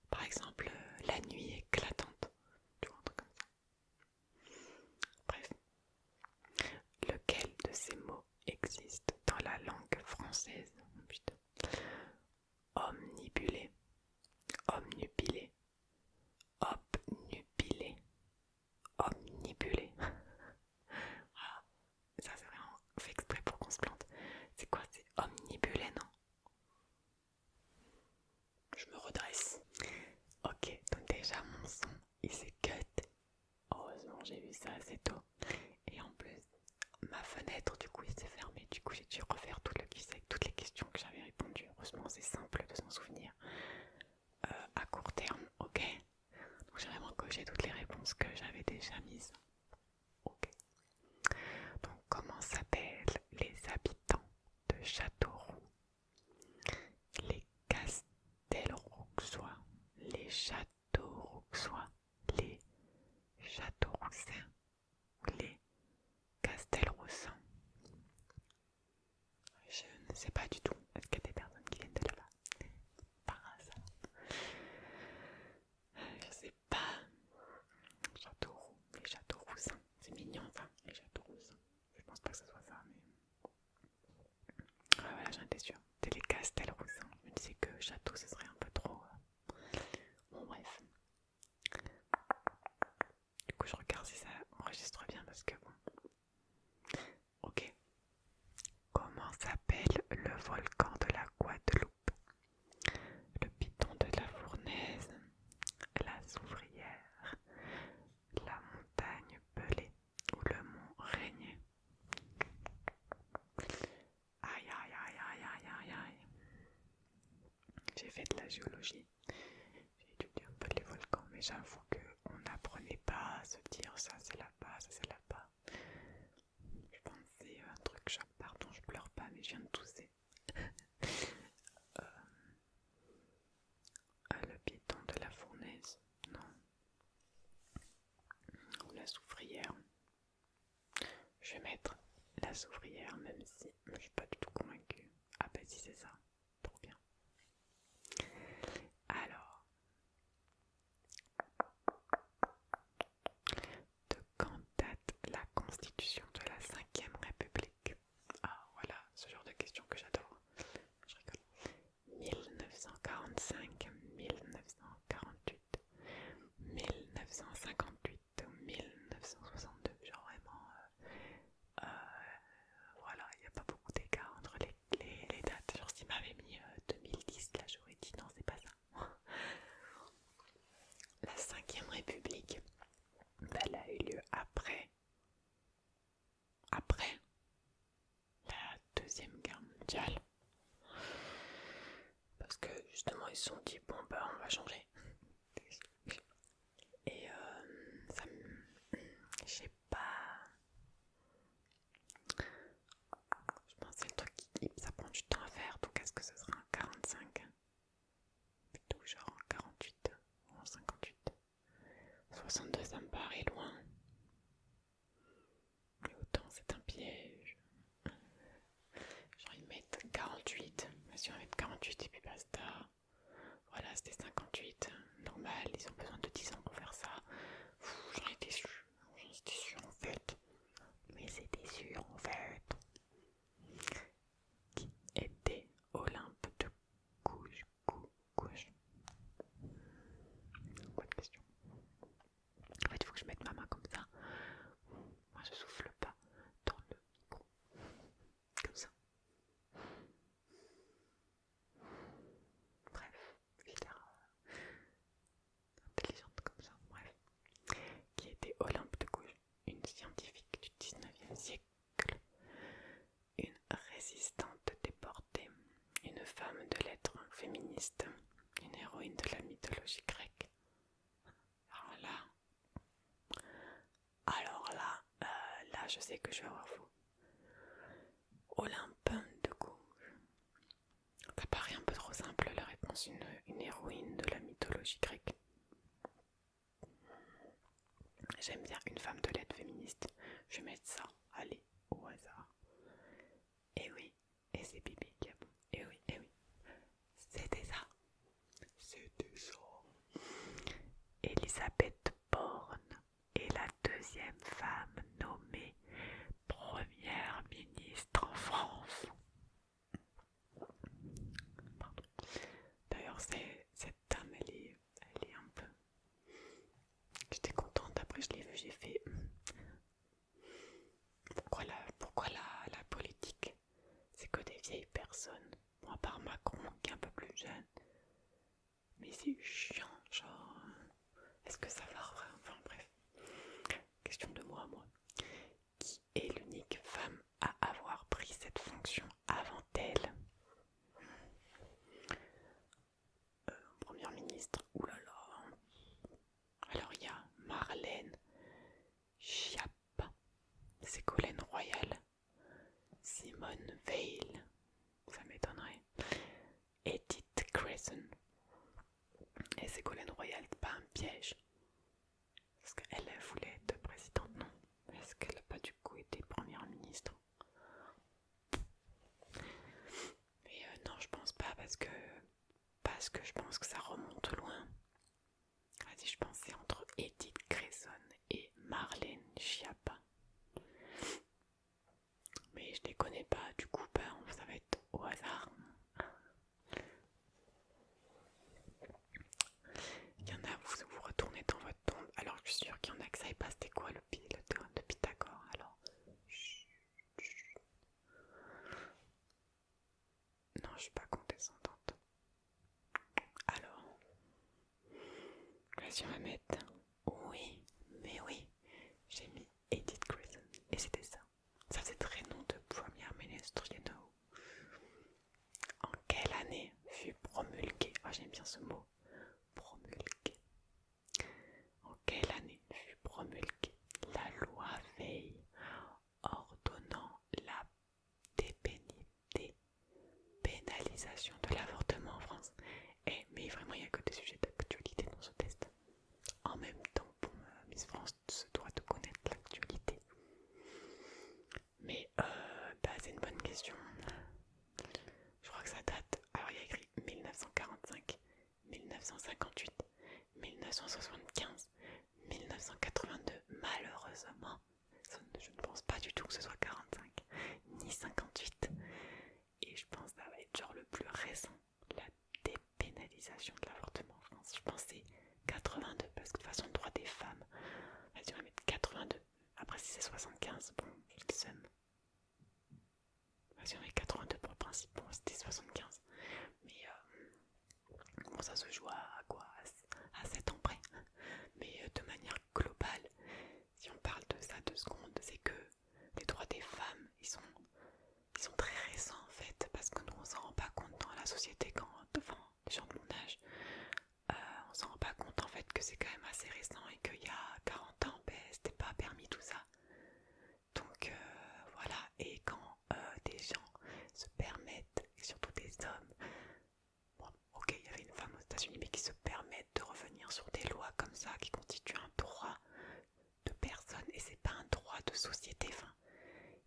Par exemple, la nuit éclatante. Tu vois, un truc comme ça. Bref. Lequel de ces mots existe dans la langue française? Oh, putain. Omnibulé, omnubilé, obnubilé, omnibulé. Ah, ça c'est vraiment fait exprès pour qu'on se plante. C'est quoi? C'est omnibulé, non? Je me redresse. Ok, donc déjà mon son il s'est cut. Heureusement j'ai vu ça assez tôt. Et en plus, ma fenêtre du coup il s'est fermée. Du coup j'ai dû refaire tout le quiz avec toutes les questions que j'avais répondues. Heureusement c'est simple de s'en souvenir. À court terme, ok. Donc j'ai vraiment coché toutes les réponses que j'avais déjà mises. Ok. Donc comment s'appellent les habitants de Châteauroux? Les Castelrouxois, les Châteaurouxois, les Châteauroussins ou les Castelroussins? Je ne sais pas du tout. Est-ce qu'il y a des personnes qui viennent de là-bas? Par hasard. Je sais pas. Châteauroux, les Châteauroussins. C'est mignon ça, les Châteauroussins. Je pense pas que ce soit ça, mais... Ah voilà, j'en étais sûre. C'est les Castelroussins. Je me disais que château, ce serait un peu trop... Bon, bref. Du coup, je regarde si ça enregistre bien parce que bon... Ok. Comment s'appelle le volcan de la Guadeloupe? Le piton de la Fournaise, la Soufrière, la montagne Pelée ou le mont Rainier? Aïe aïe aïe aïe aïe aïe aïe. J'ai fait de la géologie, j'ai étudié un peu les volcans, mais j'avoue qu'on n'apprenait pas à se dire ça c'est là-bas, ça c'est là-bas. Je pensais à un truc genre, pardon je pleure pas mais je viens de tousser. Le piton de la Fournaise, non. Ou la Soufrière. Je vais mettre la Soufrière même si je suis pas du tout convaincue. Ah bah si c'est ça, trop bien. Alors, de quand date la constitution de la 5ème République? Ah voilà, ce genre de questions que j'adore. Je rigole. 1945, 1948, 1958 ou 1962. Genre vraiment, voilà, il n'y a pas beaucoup d'écart entre les dates. Genre si ma ils se sont dit bon bah on va changer. Et ça me... Je sais pas... Je pense que c'est le truc qui ça prend du temps à faire, donc est-ce que ce sera un 45 plutôt genre un 48 ou un 58. 62 ça me paraît loin. Mais autant c'est un piège. Genre ils mettent 48. Si on met 48 et puis basta. Voilà, c'était 58. Normal, ils ont besoin de 10 ans pour faire ça. J'en étais sûr. J'en étais sûr en fait. Mais c'était sûr en fait. Qui était Olympe de Gouges? Bonne question. En fait, il faut que je mette ma main comme ça. Moi, je souffle pas dans le micro. Comme ça. Bref, j'ai l'air intelligente comme ça. Bref. Qui était Olympe de Gouges, une scientifique du 19e siècle, une résistante déportée, une femme de lettres féministe, une héroïne de la mythologie grecque. Là, je sais que je vais avoir faux. Olympe de Gouges. Ça paraît un peu trop simple la réponse, une héroïne de la mythologie grecque. J'aime bien une femme de lettres féministe. Je vais mettre ça, allez, au hasard. Et oui, et c'est Bibi qui a bon. Et oui, c'était ça. C'était ça. Elisabeth Borne est la deuxième femme nommée première ministre en France. Pardon. D'ailleurs, cette dame, elle est un peu... J'étais contente, après je l'ai vue, j'ai fait... Pourquoi la politique, c'est que des vieilles personnes. Bon, à part Macron, qui est un peu plus jeune. Mais c'est chiant, genre... Est-ce que ça va? Enfin bref. Question de moi à moi. Qui est l'unique femme à avoir pris cette fonction avant elle? Première ministre, oulala. Alors il y a Marlène Schiappa, Ségolène Royal, Simone Veil, ça m'étonnerait, Edith Cresson. Et Ségolène Royal, c'est pas un piège? Parce qu'elle voulait être présidente, non? Est-ce qu'elle n'a pas du coup été première ministre? Mais non, je pense pas parce que je pense que ça remonte loin. Vas-y, je pensais entre Edith Cresson et Marlène Schiappa. Mais je les connais pas, du coup, ça va être au hasard. Il y en a, vous retournez dans votre tombe. Alors, je suis sûre qu'il y en a que ça savent pas c'était quoi le théorème de Pythagore. Alors, non, je suis pas condescendante. Alors, là, si on va mettre oui, mais oui, j'ai mis Edith Cresson et c'était ça. Ça faisait très nom de première ministre, you know. En quelle année fut promulguée, j'aime bien ce mot, promulguée. En quelle année fut promulguée la loi Veil ordonnant la dépénalisation de l'avortement en France? Mais vraiment, il n'y a que des sujets d'actualité dans ce test. En même temps, pour Miss France se doit de connaître l'actualité. Mais c'est une bonne question. Je crois que ça date. Alors il y a écrit 1945, 1958, 1975, 1982. Malheureusement, je ne pense pas du tout que ce soit 45, ni 58. Et je pense que ça va être genre le plus récent, la dépénalisation de l'avortement en France. Je pense que c'est 82, parce que de toute façon, le droit des femmes, vas-y, on va mettre 82. Après, si c'est 75, bon, je le sème. Vas-y, on met 82 pour le principe, bon, c'était 75. Mais bon, ça se joue à quoi? À 7 ans près. Mais de manière globale, si on parle de ça 2 secondes, c'est que les droits des femmes, ils sont très récents en fait, parce que nous on s'en rend pas compte dans la société quand, enfin, les gens de mon âge, que c'est quand même assez récent et qu'il y a 40 ans, ben, c'était pas permis tout ça. Donc voilà, et quand des gens se permettent, et surtout des hommes, bon, ok, il y avait une femme aux États-Unis, mais qui se permettent de revenir sur des lois comme ça, qui constituent un droit de personne, et c'est pas un droit de société. Enfin,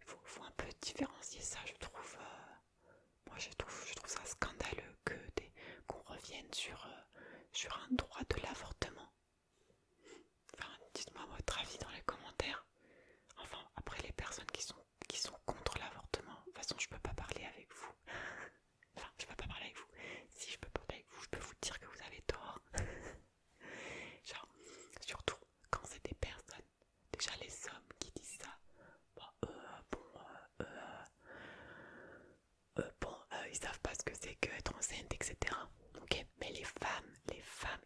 il faut un peu différencier ça, je trouve. Moi, je trouve ça scandaleux qu'on revienne sur un droit de l'avortement. Enfin, dites-moi votre avis dans les commentaires. Enfin, après les personnes qui sont contre l'avortement, de toute façon, je peux pas parler avec vous. Enfin, je peux pas parler avec vous. Si je peux parler avec vous, je peux vous dire que vous avez tort. Genre, surtout quand c'est des personnes, déjà les hommes qui disent ça. Ils savent pas ce que c'est que être enceinte, etc. Ok, mais les femmes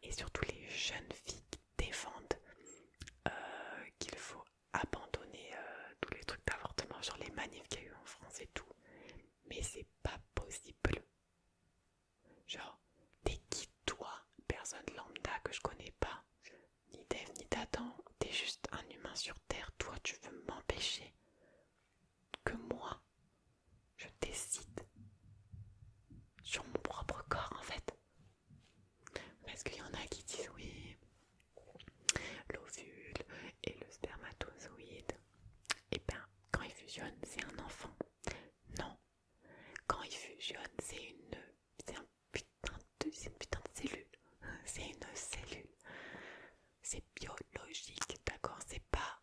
et surtout les jeunes filles qui défendent qu'il faut abandonner tous les trucs d'avortement, genre les manifs qu'il y a eu en France et tout. Mais c'est pas possible. Genre, t'es qui toi, personne lambda que je connais pas, ni d'Ève ni d'Adam, t'es juste un humain sur terre, toi tu veux m'empêcher que moi, je décide sur mon propre corps en fait. Parce qu'il y en a qui disent oui, l'ovule et le spermatozoïde, et bien quand ils fusionnent c'est un enfant. Non, quand ils fusionnent c'est un c'est une putain de cellule. C'est une cellule. C'est biologique, d'accord? C'est pas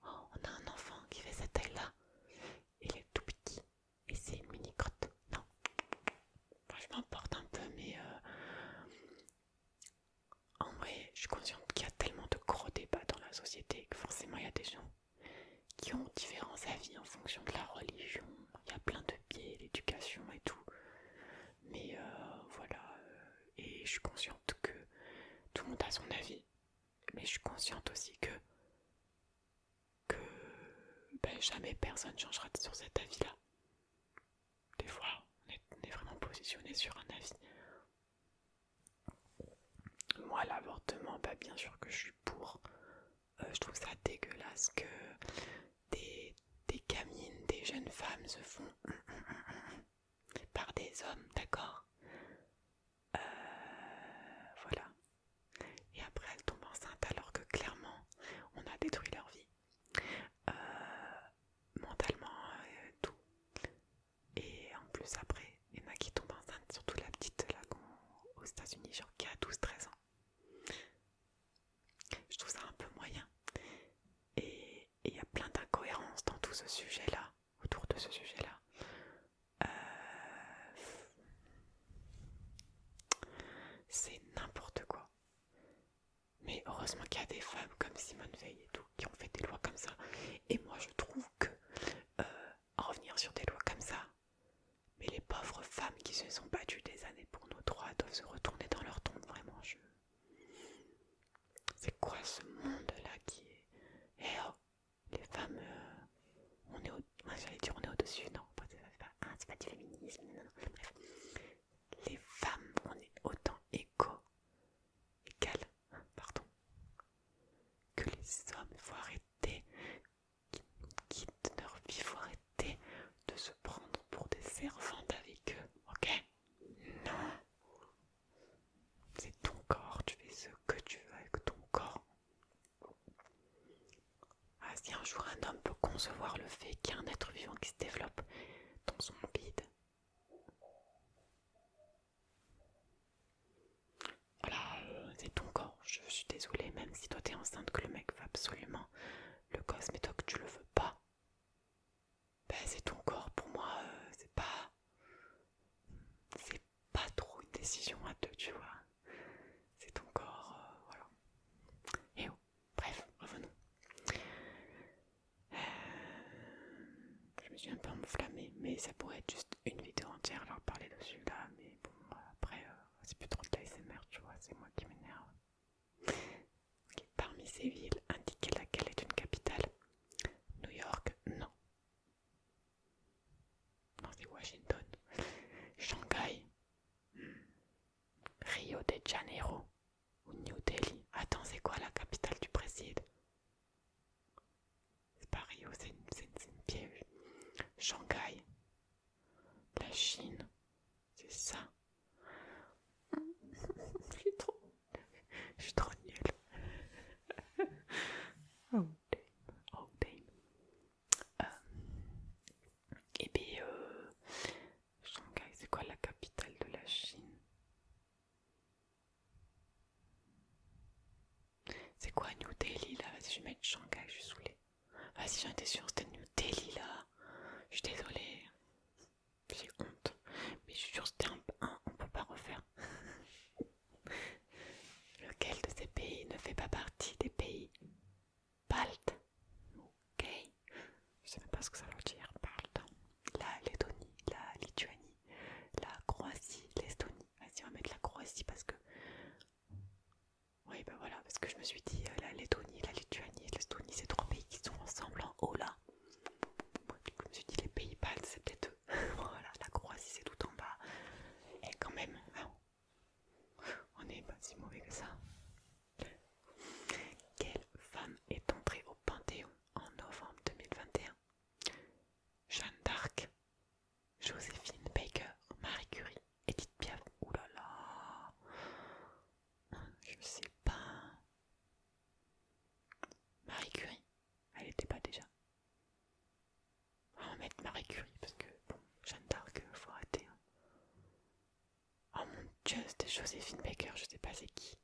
on a un enfant qui fait cette taille-là. Il est tout petit et c'est une mini crotte. Non. Moi, je m'emporte un peu, mais en vrai, je suis consciente qu'il y a tellement de gros débats dans la société que forcément il y a des gens qui ont différents avis en fonction de la religion. Il y a plein de biais, l'éducation et tout. Mais voilà. Et je suis consciente que tout le monde a son avis. Mais je suis consciente aussi que ben, jamais personne changera sur cet avis-là. Des fois, on est vraiment positionné sur un avis. Moi, l'avortement, bah, bien sûr que je suis pour. Je trouve ça dégueulasse que des gamines, des jeunes femmes se font par des hommes, d'accord? Voilà. Et après, elles tombent enceintes alors que clairement, on a détruit leur vie. Mentalement, tout. Et en plus, après, il y en a qui tombent enceintes, surtout la petite là aux États-Unis, genre qui a 12-13 ans. Je trouve ça un peu moyen. Et il y a plein d'incohérences dans tout ce sujet-là, autour de ce sujet-là. C'est n'importe quoi. Mais heureusement qu'il y a des femmes comme Simone Veil et tout qui ont fait des lois comme ça. Et moi je trouve que revenir sur des lois comme ça, mais les pauvres femmes qui se sont battues des années pour nos droits doivent se retourner dans leur tombe, vraiment. C'est quoi ce monde-là qui est... Eh oh, les femmes, on est moi j'allais dire on est au-dessus, non, c'est pas du féminisme, non. Bref. Les femmes, on est autant égales, pardon, que les hommes. Il faut arrêter qu'ils nous quittent leur vie, il faut arrêter de se prendre pour des servantes avec eux, ok? Non. C'est ton corps, tu fais ce que tu veux avec ton corps. Ah, si un jour un homme peut concevoir le fait qu'il y a un être vivant qui se développe dans son bide, voilà, c'est ton corps. Je suis désolée, même si toi t'es enceinte, que le mec veut absolument le gosse, mais toi que tu le veux pas, ben c'est ton corps. Pour moi, c'est pas trop une décision à deux, tu vois. C'est ton corps, voilà. Et oh, bref, revenons. Je me suis un peu enflammée, mais ça pourrait être juste une vidéo entière leur parler dessus là, mais bon, après, c'est plus trop de l'ASMR, tu vois, c'est moi qui m'énerve. Okay. Parmi ces villes, indiquez laquelle est une capitale. New York, non. Non, c'est Washington. Shanghai, Rio de Janeiro ou New Delhi. Ah, Attends, c'est quoi la capitale du Brésil? C'est pas Rio, c'est une piège. Shanghai. La Chine. C'est ça. Je suis trop nulle. Oh damn. Oh damn. Et bien, Shanghai, c'est quoi la capitale de la Chine? C'est quoi New Delhi là? Vas-y, je vais mettre Shanghai, je suis saoulée. Vas-y, j'en étais sûre, c'était New Delhi là. Je suis désolée. J'ai honte. Mais je suis sûre, c'était on peut pas refaire. Lequel de ces pays ne fait pas partie des pays baltes? Ok. Je sais même pas ce que ça veut dire, baltes. La Lettonie, la Lituanie, la Croatie, l'Estonie. Vas-y, on va mettre la Croatie parce que... Oui, bah voilà, parce que je me suis dit, la Lettonie, la Lituanie et l'Estonie, c'est 3 pays qui sont ensemble en haut là. Du coup, je me suis dit, les pays baltes, c'est peut-être eux. Voilà, la Croatie, c'est tout en bas. Et quand même, hein, on n'est pas si mauvais que ça. Quelle femme est entrée au Panthéon en novembre 2021? Jeanne d'Arc, Joséphine Baker, Marie Curie, Edith Piaf. Ouh là là, je sais pas. Marie Curie, elle était pas déjà. On va mettre Marie Curie parce que bon, Jeanne d'Arc, faut arrêter. Hein. Oh mon Dieu, c'était Joséphine Baker, je sais pas c'est qui.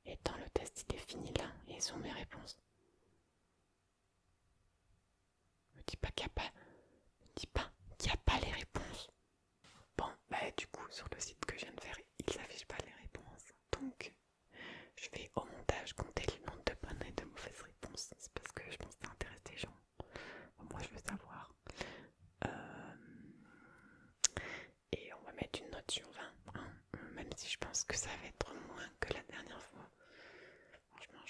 Et dans le test, il est fini là, et sont mes réponses. Me dis pas qu'il n'y a pas, me dis pas qu'il n'y a pas les réponses. Bon, bah du coup, sur le site que je viens de faire, il s'affiche pas les réponses. Donc, je vais au montage compter le nombre de bonnes et de mauvaises réponses. C'est parce que je pense que ça intéresse des gens. Moi, je veux savoir. Et on va mettre une note sur 20. Hein, même si je pense que ça va être moins que la dernière fois. Franchement,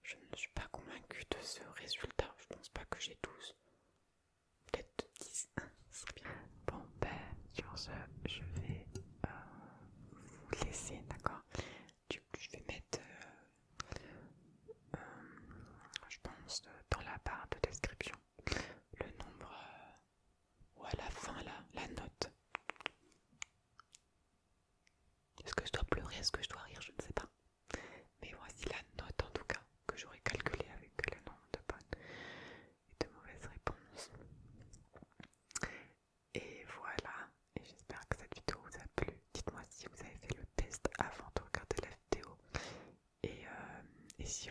je ne suis pas convaincue de ce résultat. Je pense pas que j'ai 12. Peut-être 10. Ce serait bien. Bon, ben, sur ce, je vais vous laisser, d'accord? Du coup, je vais mettre, je pense, dans la barre de description, le nombre, ou à la fin, là, la note. Est-ce que je dois pleurer? Est-ce que je dois rire? Je ne sais pas. Mais voici la note, en tout cas, que j'aurais calculée avec le nombre de bonnes et de mauvaises réponses. Et voilà, et j'espère que cette vidéo vous a plu. Dites-moi si vous avez fait le test avant de regarder la vidéo. Et si